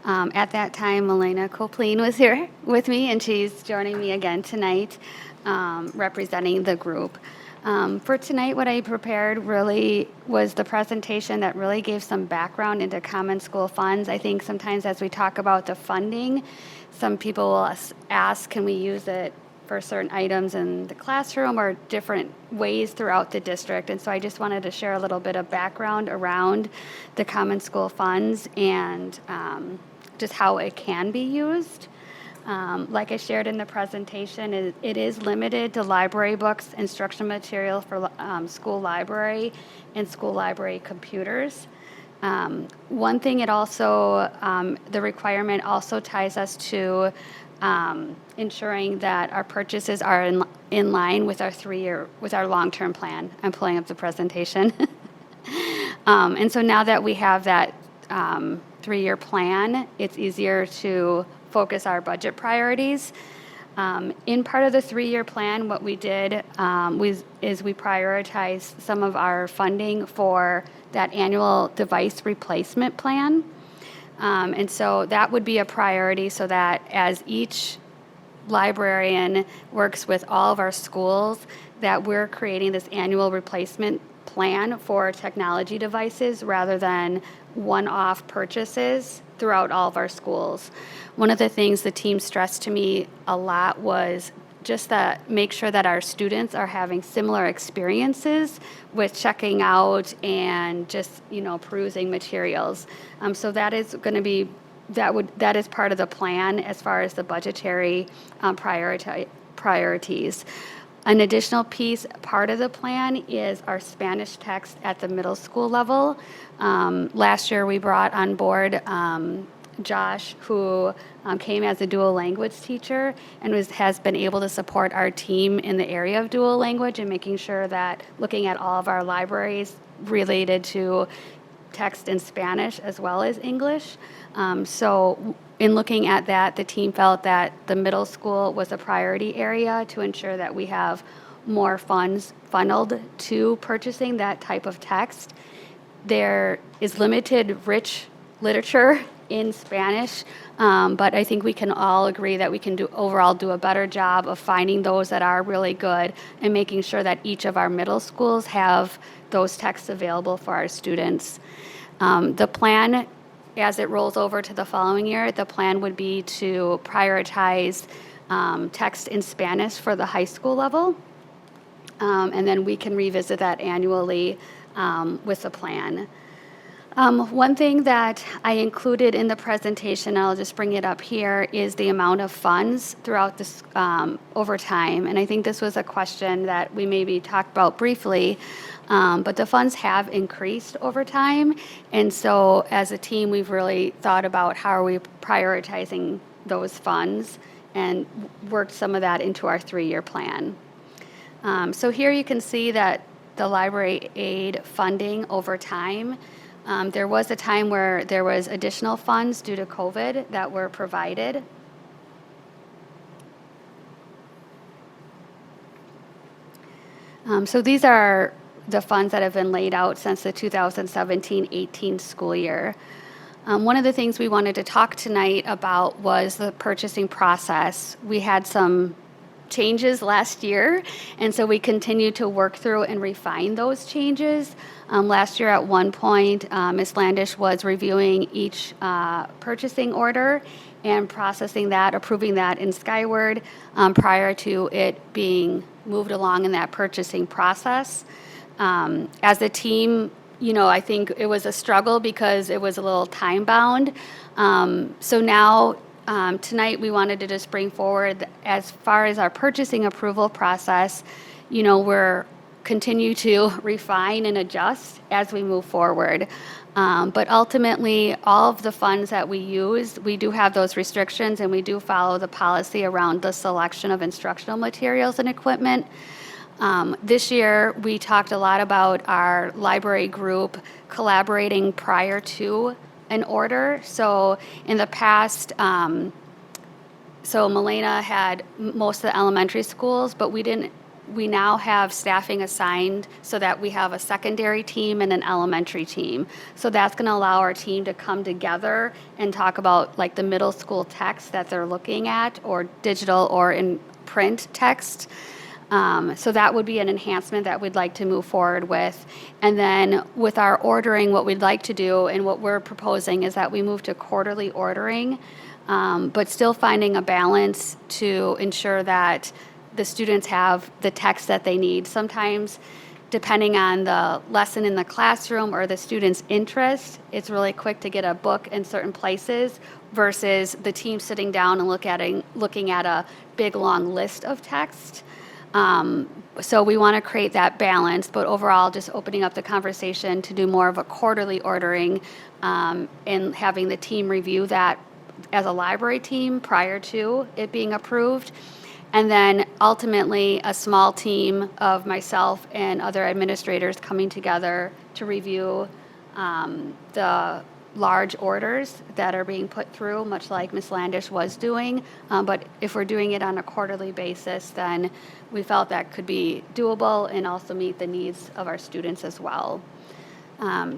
At that time, Elena Copeland was here with me, and she's joining me again tonight, representing the group. For tonight, what I prepared really was the presentation that really gave some background into common school funds. I think sometimes as we talk about the funding, some people will ask, can we use it for certain items in the classroom or different ways throughout the district? And so I just wanted to share a little bit of background around the common school funds and just how it can be used. Like I shared in the presentation, it is limited to library books, instructional material for school library, and school library computers. One thing it also, the requirement also ties us to ensuring that our purchases are in line with our long-term plan. I'm pulling up the presentation. And so now that we have that 3-year plan, it's easier to focus our budget priorities. In part of the 3-year plan, what we did is we prioritized some of our funding for that annual device replacement plan. And so that would be a priority so that as each librarian works with all of our schools, that we're creating this annual replacement plan for technology devices rather than one-off purchases throughout all of our schools. One of the things the team stressed to me a lot was just that make sure that our students are having similar experiences with checking out and just, perusing materials. So that is going to be, that is part of the plan as far as the budgetary priorities. An additional part of the plan is our Spanish text at the middle school level. Last year we brought on board Josh, who came as a dual language teacher and has been able to support our team in the area of dual language and making sure that looking at all of our libraries related to text in Spanish as well as English. So in looking at that, the team felt that the middle school was a priority area to ensure that we have more funds funneled to purchasing that type of text. There is limited rich literature in Spanish, but I think we can all agree that we can overall do a better job of finding those that are really good and making sure that each of our middle schools have those texts available for our students. The plan, as it rolls over to the following year, the plan would be to prioritize text in Spanish for the high school level. And then we can revisit that annually with the plan. One thing that I included in the presentation, I'll just bring it up here, is the amount of funds throughout this over time. And I think this was a question that we maybe talked about briefly, but the funds have increased over time. And so as a team, we've really thought about how are we prioritizing those funds and worked some of that into our 3-year plan. So here you can see that the library aid funding over time. There was a time where there was additional funds due to COVID that were provided. So these are the funds that have been laid out since the 2017-18 school year. One of the things we wanted to talk tonight about was the purchasing process. We had some changes last year, and so we continue to work through and refine those changes. Last year at one point, Ms. Landish was reviewing each purchasing order and processing that, approving that in Skyward prior to it being moved along in that purchasing process. As a team, I think it was a struggle because it was a little time bound. So now tonight we wanted to just bring forward, as far as our purchasing approval process, we're continue to refine and adjust as we move forward. But ultimately, all of the funds that we use, we do have those restrictions and we do follow the policy around the selection of instructional materials and equipment. This year, we talked a lot about our library group collaborating prior to an order. So in the past, Milena had most of the elementary schools, but we now have staffing assigned so that we have a secondary team and an elementary team. So that's going to allow our team to come together and talk about like the middle school text that they're looking at, or digital or in print text. So that would be an enhancement that we'd like to move forward with. And then with our ordering, what we'd like to do and what we're proposing is that we move to quarterly ordering, but still finding a balance to ensure that the students have the text that they need. Sometimes, depending on the lesson in the classroom or the student's interest, it's really quick to get a book in certain places versus the team sitting down and looking at a big, long list of text. So we want to create that balance, but overall just opening up the conversation to do more of a quarterly ordering and having the team review that as a library team prior to it being approved. And then ultimately a small team of myself and other administrators coming together to review the large orders that are being put through, much like Ms. Landish was doing. But if we're doing it on a quarterly basis, then we felt that could be doable and also meet the needs of our students as well.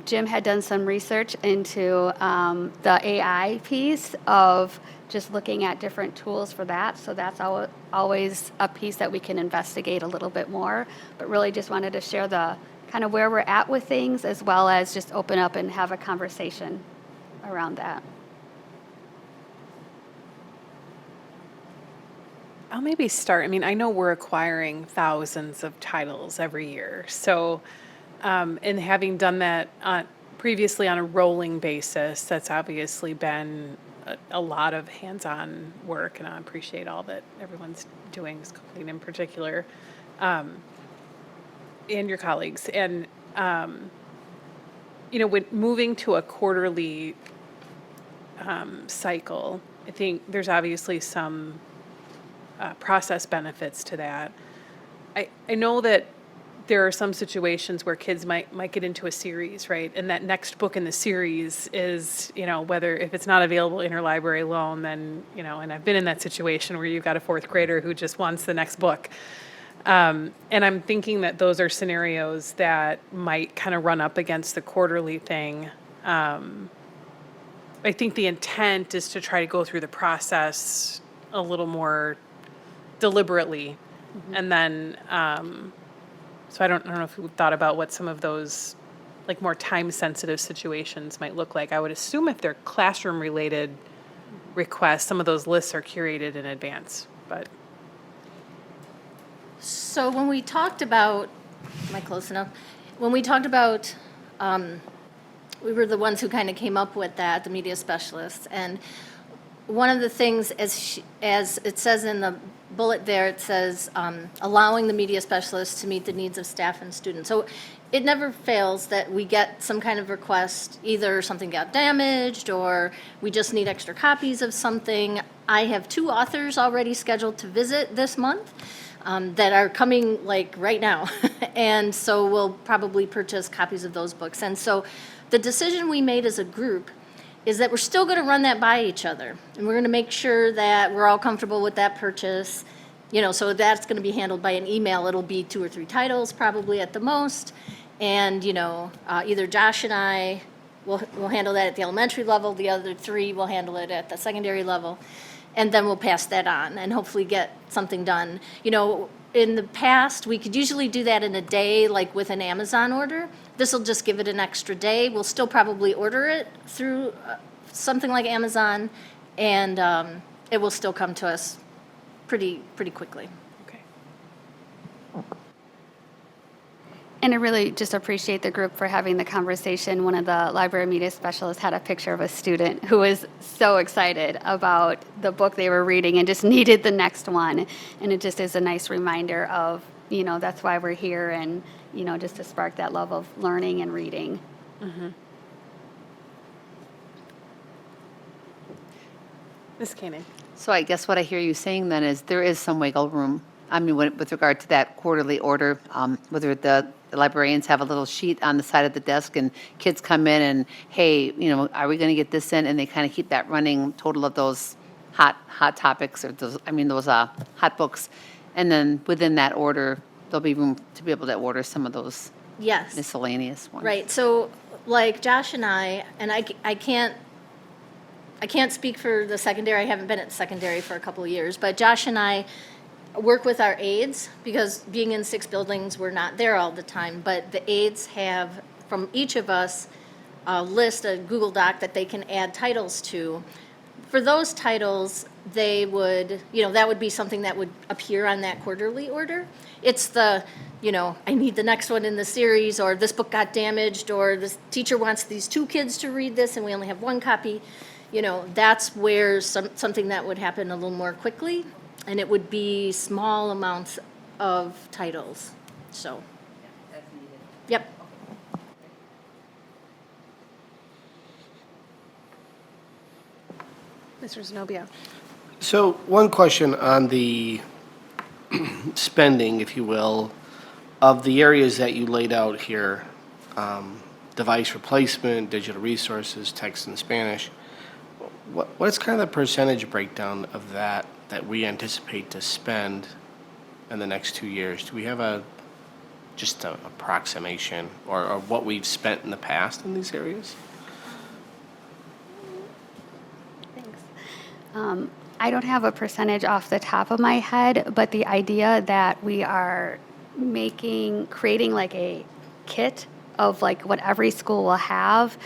Jim had done some research into the AI piece of just looking at different tools for that. So that's always a piece that we can investigate a little bit more, but really just wanted to share the kind of where we're at with things, as well as just open up and have a conversation around that. I'll maybe start. I mean, I know we're acquiring thousands of titles every year. So, and having done that previously on a rolling basis, that's obviously been a lot of hands-on work, and I appreciate all that everyone's doing, Copeland in particular, and your colleagues. And, when moving to a quarterly cycle, I think there's obviously some process benefits to that. I know that there are some situations where kids might get into a series, right? And that next book in the series is, whether if it's not available interlibrary loan, then, and I've been in that situation where you've got a fourth grader who just wants the next book. And I'm thinking that those are scenarios that might kind of run up against the quarterly thing. I think the intent is to try to go through the process a little more deliberately. And then, so I don't know if you thought about what some of those, like, more time-sensitive situations might look like. I would assume if they're classroom-related requests, some of those lists are curated in advance, but. So when we talked about, am I close enough? When we talked about, we were the ones who kind of came up with that, the media specialists. And one of the things, as it says in the bullet there, it says allowing the media specialists to meet the needs of staff and students. So it never fails that we get some kind of request, either something got damaged or we just need extra copies of something. I have 2 authors already scheduled to visit this month that are coming like right now. And so we'll probably purchase copies of those books. And so the decision we made as a group is that we're still going to run that by each other. And we're going to make sure that we're all comfortable with that purchase. You know, so that's going to be handled by an email. It'll be 2 or 3 titles probably at the most. And, you know, either Josh and I will handle that at the elementary level. The other 3 will handle it at the secondary level. And then we'll pass that on and hopefully get something done. You know, in the past, we could usually do that in a day, like with an Amazon order. This will just give it an extra day. We'll still probably order it through something like Amazon, and it will still come to us pretty quickly. Okay. And I really just appreciate the group for having the conversation. One of the library media specialists had a picture of a student who was so excited about the book they were reading and just needed the next one. And it just is a nice reminder of, you know, that's why we're here, and, you know, just to spark that love of learning and reading. Ms. Koenig. So I guess what I hear you saying then is there is some wiggle room. I mean, with regard to that quarterly order, whether the librarians have a little sheet on the side of the desk and kids come in and, hey, you know, are we going to get this in? And they kind of keep that running total of those hot topics, or those hot books. And then within that order, there'll be room to be able to order some of those Yes. miscellaneous ones. Right. So, like Josh and I can't speak for the secondary. I haven't been at secondary for a couple of years, but Josh and I work with our aides, because being in 6 buildings, we're not there all the time, but the aides have, from each of us, a list, a Google Doc that they can add titles to. For those titles, they would, you know, that would be something that would appear on that quarterly order. It's the, you know, I need the next one in the series, or this book got damaged, or this teacher wants these 2 kids to read this and we only have 1 copy. You know, that's where something that would happen a little more quickly, and it would be small amounts of titles. So, yep. Mr. Zenobia. So one question on the spending, if you will, of the areas that you laid out here, device replacement, digital resources, text and Spanish. What's kind of the percentage breakdown of that we anticipate to spend in the next 2 years? Do we have just an approximation or what we've spent in the past in these areas? Thanks. I don't have a percentage off the top of my head, but the idea that we are creating like a kit of like what every school will have,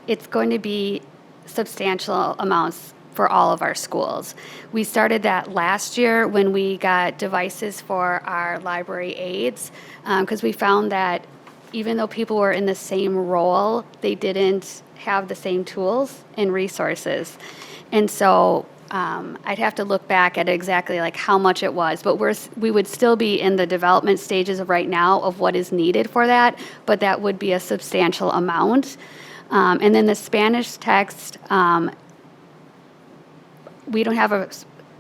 it's going to be substantial amounts for all of our schools. We started that last year when we got devices for our library aides, because we found that even though people were in the same role, they didn't have the same tools and resources. And so I'd have to look back at exactly like how much it was, but we would still be in the development stages of right now of what is needed for that, but that would be a substantial amount. And then the Spanish text, we don't have a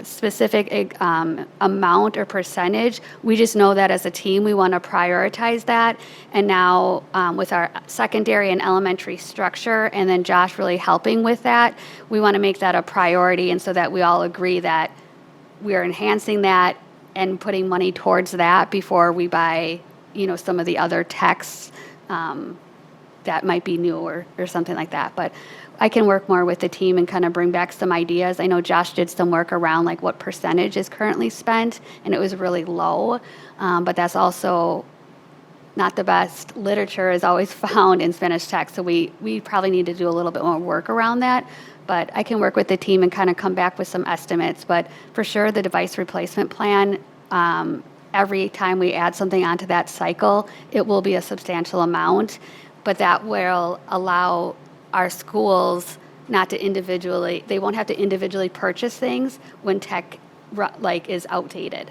specific amount or percentage. We just know that as a team, we want to prioritize that. And now with our secondary and elementary structure, and then Josh really helping with that, we want to make that a priority, and so that we all agree that we are enhancing that and putting money towards that before we buy, you know, some of the other texts that that might be new or something like that. But I can work more with the team and kind of bring back some ideas. I know Josh did some work around like what percentage is currently spent, and it was really low. But that's also not the best literature is always found in Spanish text. So we probably need to do a little bit more work around that. But I can work with the team and kind of come back with some estimates. But for sure, the device replacement plan, every time we add something onto that cycle, it will be a substantial amount. But that will allow our schools not to individually, they won't have to individually purchase things when tech like is outdated.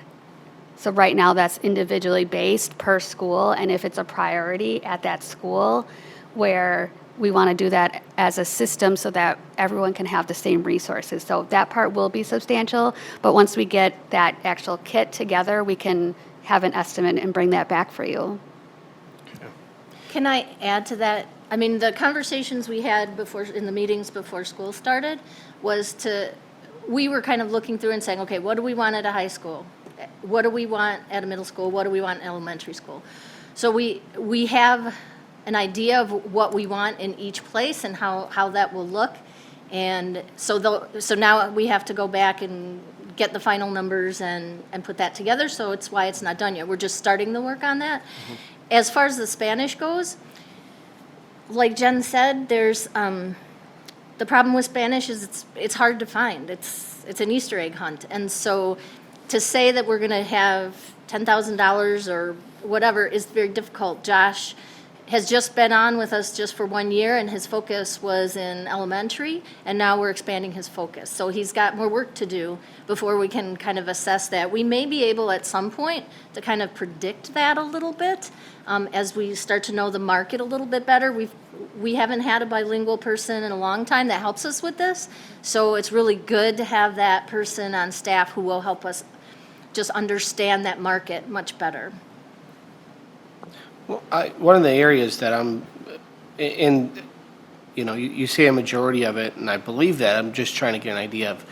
So right now that's individually based per school, and if it's a priority at that school, where we want to do that as a system so that everyone can have the same resources. So that part will be substantial, but once we get that actual kit together, we can have an estimate and bring that back for you. Can I add to that? I mean, the conversations we had before, in the meetings before school started, we were kind of looking through and saying, okay, what do we want at a high school? What do we want at a middle school? What do we want in elementary school? So we have an idea of what we want in each place and how that will look. And so now we have to go back and get the final numbers and put that together. So it's why it's not done yet. We're just starting the work on that. Mm-hmm. As far as the Spanish goes, like Jen said, there's the problem with Spanish is it's hard to find. It's an Easter egg hunt. And so to say that we're going to have $10,000 or whatever is very difficult. Josh has just been on with us just for 1 year, and his focus was in elementary, and now we're expanding his focus. So he's got more work to do before we can kind of assess that. We may be able at some point to kind of predict that a little bit as we start to know the market a little bit better. We haven't had a bilingual person in a long time that helps us with this, so it's really good to have that person on staff who will help us just understand that market much better. Well, one of the areas that I'm in, you say a majority of it, and I believe that. I'm just trying to get an idea of.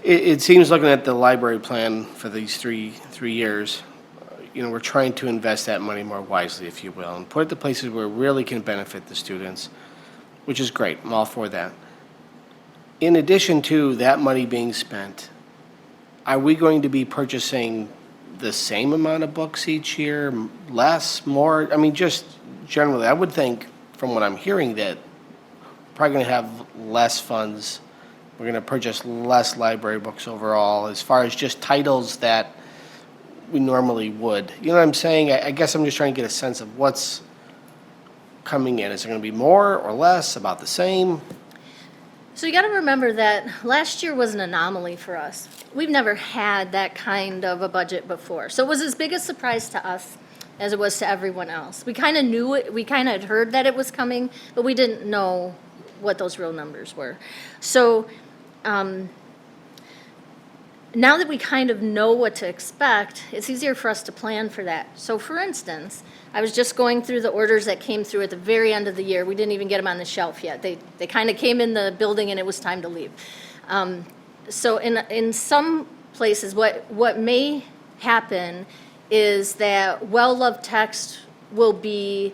It seems looking at the library plan for these three years, we're trying to invest that money more wisely, if you will, and put it to places where it really can benefit the students, which is great. I'm all for that. In addition to that money being spent, are we going to be purchasing the same amount of books each year, less, more? I mean, just generally, I would think from what I'm hearing that we're probably going to have less funds. We're going to purchase less library books overall as far as just titles that we normally would. You know what I'm saying? I guess I'm just trying to get a sense of what's coming in. Is it going to be more or less, about the same? So you got to remember that last year was an anomaly for us. We've never had that kind of a budget before. So it was as big a surprise to us as it was to everyone else. We kind of knew it. We kind of had heard that it was coming, but we didn't know what those real numbers were. So now that we kind of know what to expect, it's easier for us to plan for that. So for instance, I was just going through the orders that came through at the very end of the year. We didn't even get them on the shelf yet. They kind of came in the building and it was time to leave. So in some places, what may happen is that well-loved text will be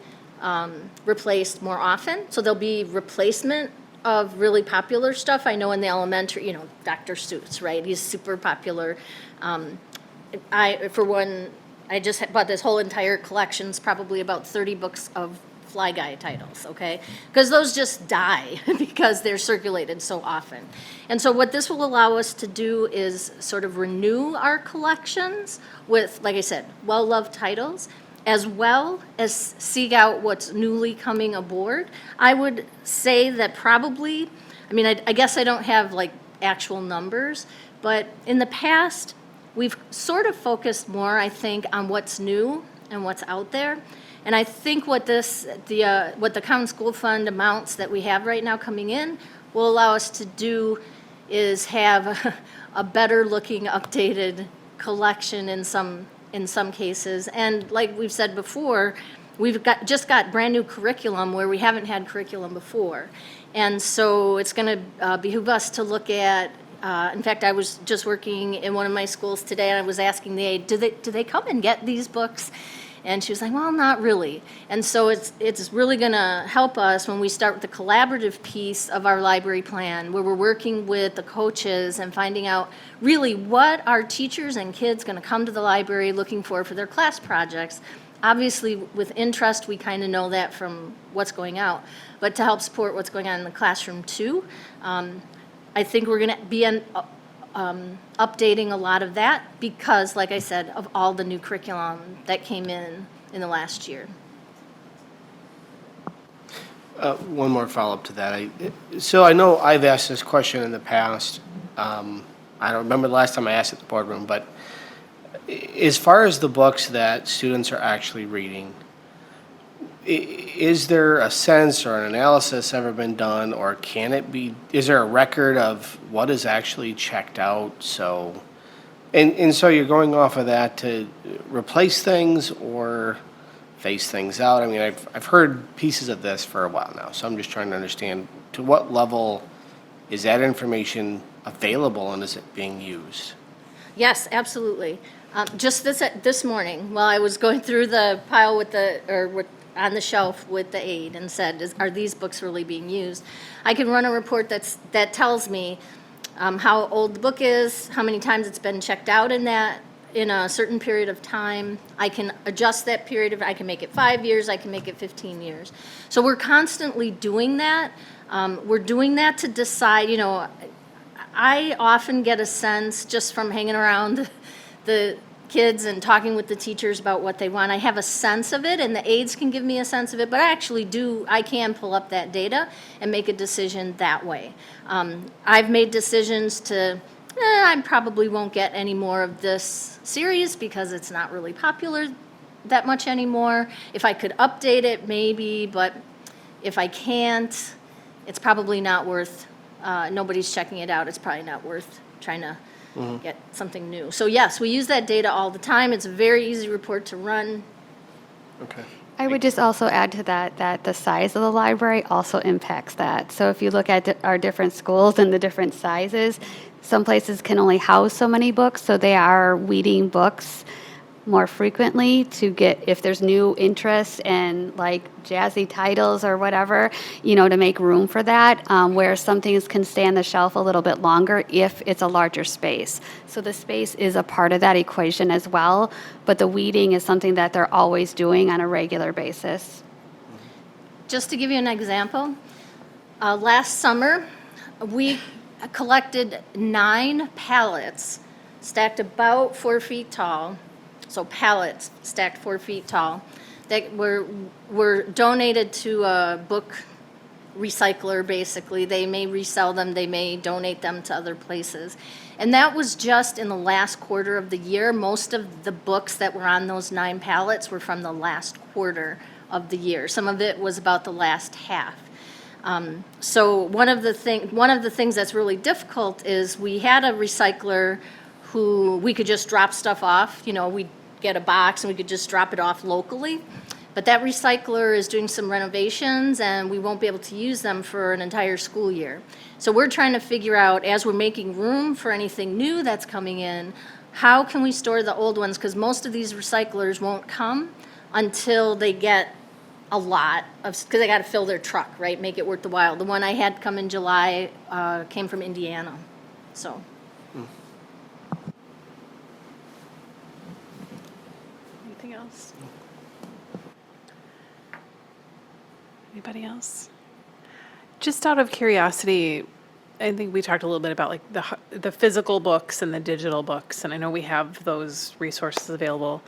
replaced more often. So there'll be replacement of really popular stuff. I know in the elementary, Dr. Seuss, right? He's super popular. For one, I just bought this whole entire collection. It's probably about 30 books of Fly Guy titles, okay? Because those just die because they're circulated so often. And so what this will allow us to do is sort of renew our collections with, like I said, well-loved titles, as well as seek out what's newly coming aboard. I would say that probably, I guess I don't have like actual numbers, but in the past, we've sort of focused more, I think, on what's new and what's out there. And I think what the Common School Fund amounts that we have right now coming in will allow us to do is have a better looking, updated collection in some cases. And like we've said before, we've just got brand new curriculum where we haven't had curriculum before. And so it's going to behoove us to look at, in fact, I was just working in one of my schools today and I was asking the aide, do they come and get these books? And she was like, well, not really. And so it's really going to help us when we start with the collaborative piece of our library plan, where we're working with the coaches and finding out really what are teachers and kids going to come to the library looking for their class projects. Obviously, with interest, we kind of know that from what's going out. But to help support what's going on in the classroom, too, I think we're going to be updating a lot of that because, like I said, of all the new curriculum that came in the last year. One more follow-up to that. So I know I've asked this question in the past. I don't remember the last time I asked it at the boardroom, but as far as the books that students are actually reading, is there a sense or an analysis ever been done, or can it be, is there a record of what is actually checked out? So, and so you're going off of that to replace things or phase things out? I mean, I've heard pieces of this for a while now, so I'm just trying to understand to what level is that information available and is it being used? Yes, absolutely. Just this morning, while I was going through the pile on the shelf with the aide and said, are these books really being used? I can run a report that tells me how old the book is, how many times it's been checked out in a certain period of time. I can adjust that period. I can make it 5 years. I can make it 15 years. So we're constantly doing that. We're doing that to decide, I often get a sense just from hanging around the kids and talking with the teachers about what they want. I have a sense of it, and the aides can give me a sense of it, but I can pull up that data and make a decision that way. I've made decisions I probably won't get any more of this series because it's not really popular that much anymore. If I could update it, maybe, but if I can't, it's probably not worth, nobody's checking it out, it's probably not worth trying to get something new. So yes, we use that data all the time. It's a very easy report to run. Okay. I would just also add to that the size of the library also impacts that. So if you look at our different schools and the different sizes, some places can only house so many books, so they are weeding books more frequently to get, if there's new interest and like jazzy titles or whatever, to make room for that, where some things can stay on the shelf a little bit longer if it's a larger space. So the space is a part of that equation as well, but the weeding is something that they're always doing on a regular basis. Just to give you an example, last summer, we collected 9 pallets stacked about 4 feet tall. So pallets stacked 4 feet tall that were donated to a book recycler, basically. They may resell them, they may donate them to other places. And that was just in the last quarter of the year. Most of the books that were on those 9 pallets were from the last quarter of the year. Some of it was about the last half. So one of the things that's really difficult is we had a recycler who we could just drop stuff off. We'd get a box and we could just drop it off locally. But that recycler is doing some renovations and we won't be able to use them for an entire school year. So we're trying to figure out, as we're making room for anything new that's coming in, how can we store the old ones? Because most of these recyclers won't come until they get a lot of, because they got to fill their truck, right? Make it worth the while. The one I had come in July came from Indiana, so. Anything else? Anybody else? Just out of curiosity, I think we talked a little bit about like the physical books and the digital books, and I know we have those resources available.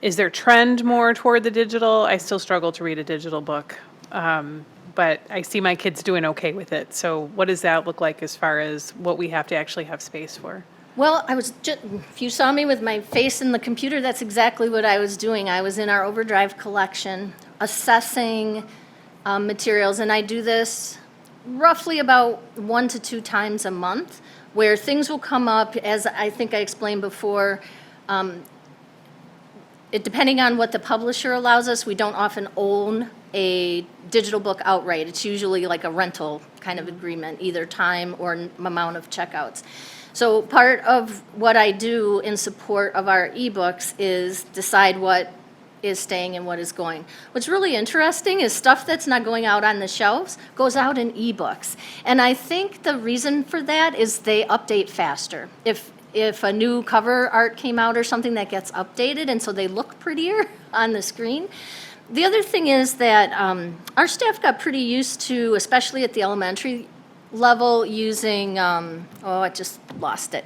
Is there trend more toward the digital? I still struggle to read a digital book, but I see my kids doing okay with it. So what does that look like as far as what we have to actually have space for? Well, if you saw me with my face in the computer, that's exactly what I was doing. I was in our Overdrive collection, assessing materials, and I do this roughly about 1 to 2 times a month, where things will come up, as I think I explained before. Depending on what the publisher allows us, we don't often own a digital book outright. It's usually like a rental kind of agreement, either time or amount of checkouts. So part of what I do in support of our ebooks is decide what is staying and what is going. What's really interesting is stuff that's not going out on the shelves goes out in ebooks. And I think the reason for that is they update faster. If a new cover art came out or something, that gets updated, and so they look prettier on the screen. The other thing is that our staff got pretty used to, especially at the elementary level, using, I just lost it.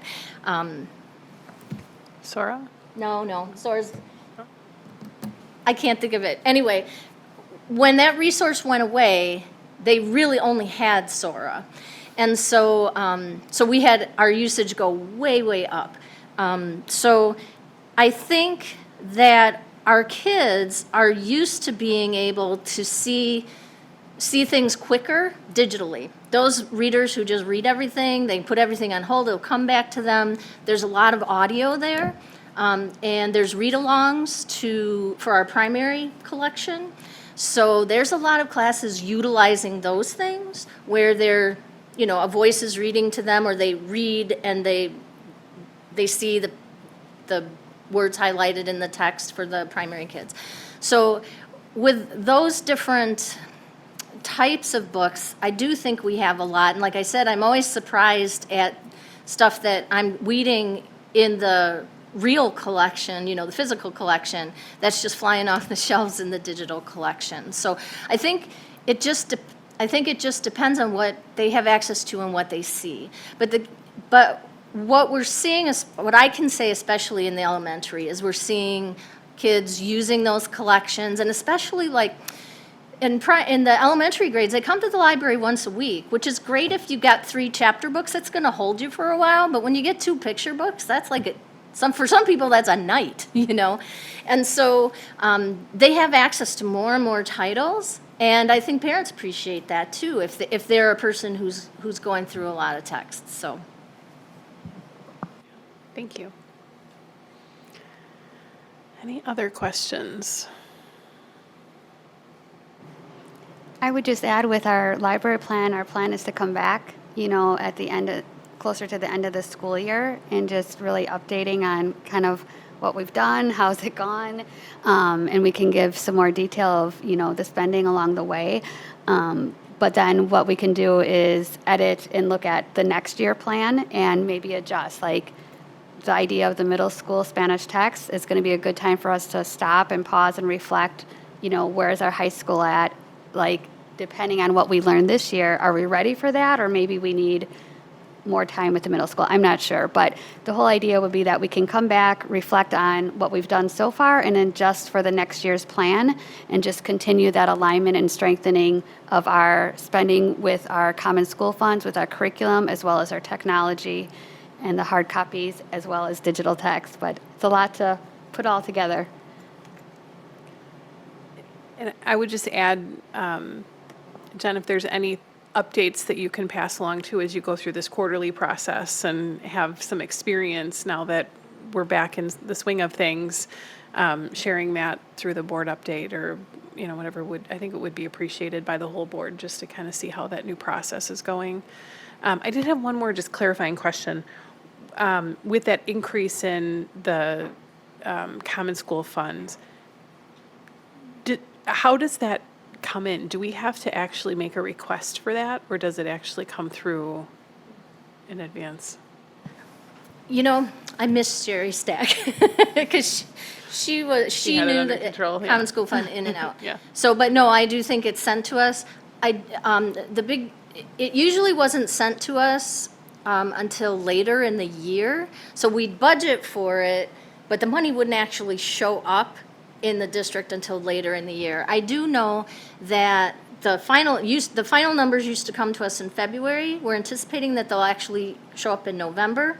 Sora? No, Sora's, I can't think of it. Anyway, when that resource went away, they really only had Sora. And so, so we had our usage go way, way up. So I think that our kids are used to being able to see things quicker digitally. Those readers who just read everything, they put everything on hold, it'll come back to them. There's a lot of audio there. And there's read-alongs for our primary collection. So there's a lot of classes utilizing those things where they're, a voice is reading to them, or they read and they see the words highlighted in the text for the primary kids. So with those different types of books, I do think we have a lot. And like I said, I'm always surprised at stuff that I'm weeding in the real collection, the physical collection, that's just flying off the shelves in the digital collection. So I think it just depends on what they have access to and what they see. But what we're seeing is, what I can say, especially in the elementary, is we're seeing kids using those collections, and especially like in the elementary grades, they come to the library once a week, which is great if you got 3 chapter books. That's going to hold you for a while. But when you get 2 picture books, that's like for some people, that's a night, And so they have access to more and more titles, and I think parents appreciate that too, if they're a person who's going through a lot of texts. So, Thank you. Any other questions? I would just add, with our library plan, our plan is to come back, at the end of, closer to the end of the school year, and just really updating on kind of what we've done, how's it gone, and we can give some more detail of, the spending along the way. But then what we can do is edit and look at the next year plan and maybe adjust. Like the idea of the middle school Spanish text is going to be a good time for us to stop and pause and reflect, where's our high school at? Like, depending on what we learned this year, are we ready for that? Or maybe we need more time with the middle school. I'm not sure. But the whole idea would be that we can come back, reflect on what we've done so far, and adjust for the next year's plan, and just continue that alignment and strengthening of our spending with our common school funds, with our curriculum, as well as our technology and the hard copies, as well as digital text. But it's a lot to put all together. And I would just add, Jen, if there's any updates that you can pass along to as you go through this quarterly process and have some experience now that we're back in the swing of things, sharing that through the board update or, whatever I think it would be appreciated by the whole board, just to kind of see how that new process is going. I did have one more just clarifying question. With that increase in the common school funds, how does that come in? Do we have to actually make a request for that, or does it actually come through in advance? I miss Sherry Stack because she had it knew under the control, yeah. common school fund in and out. Yeah. So, but no, I do think it's sent to us. It usually wasn't sent to us until later in the year. So we'd budget for it, but the money wouldn't actually show up in the district until later in the year. I do know that the final numbers used to come to us in February. We're anticipating that they'll actually show up in November,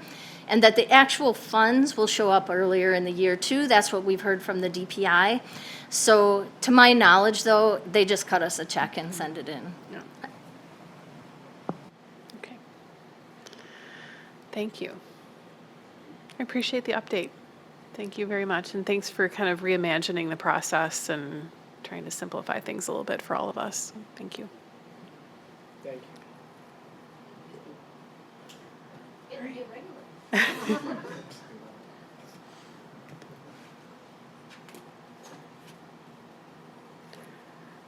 and that the actual funds will show up earlier in the year too. That's what we've heard from the DPI. So to my knowledge, though, they just cut us a check and send it in. Yeah. Okay. Thank you. I appreciate the update. Thank you very much, and thanks for kind of reimagining the process and trying to simplify things a little bit for all of us. Thank you. Thank you.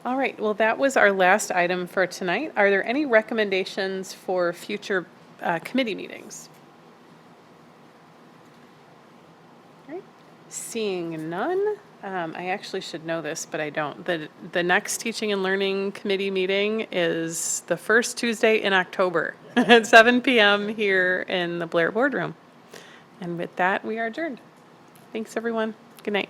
All right, well, that was our last item for tonight. Are there any recommendations for future committee meetings? All right. Seeing none, I actually should know this, but I don't. The next Teaching and Learning Committee meeting is the first Tuesday in October at 7 p.m. here in the Blair Boardroom. And with that, we are adjourned. Thanks, everyone. Good night.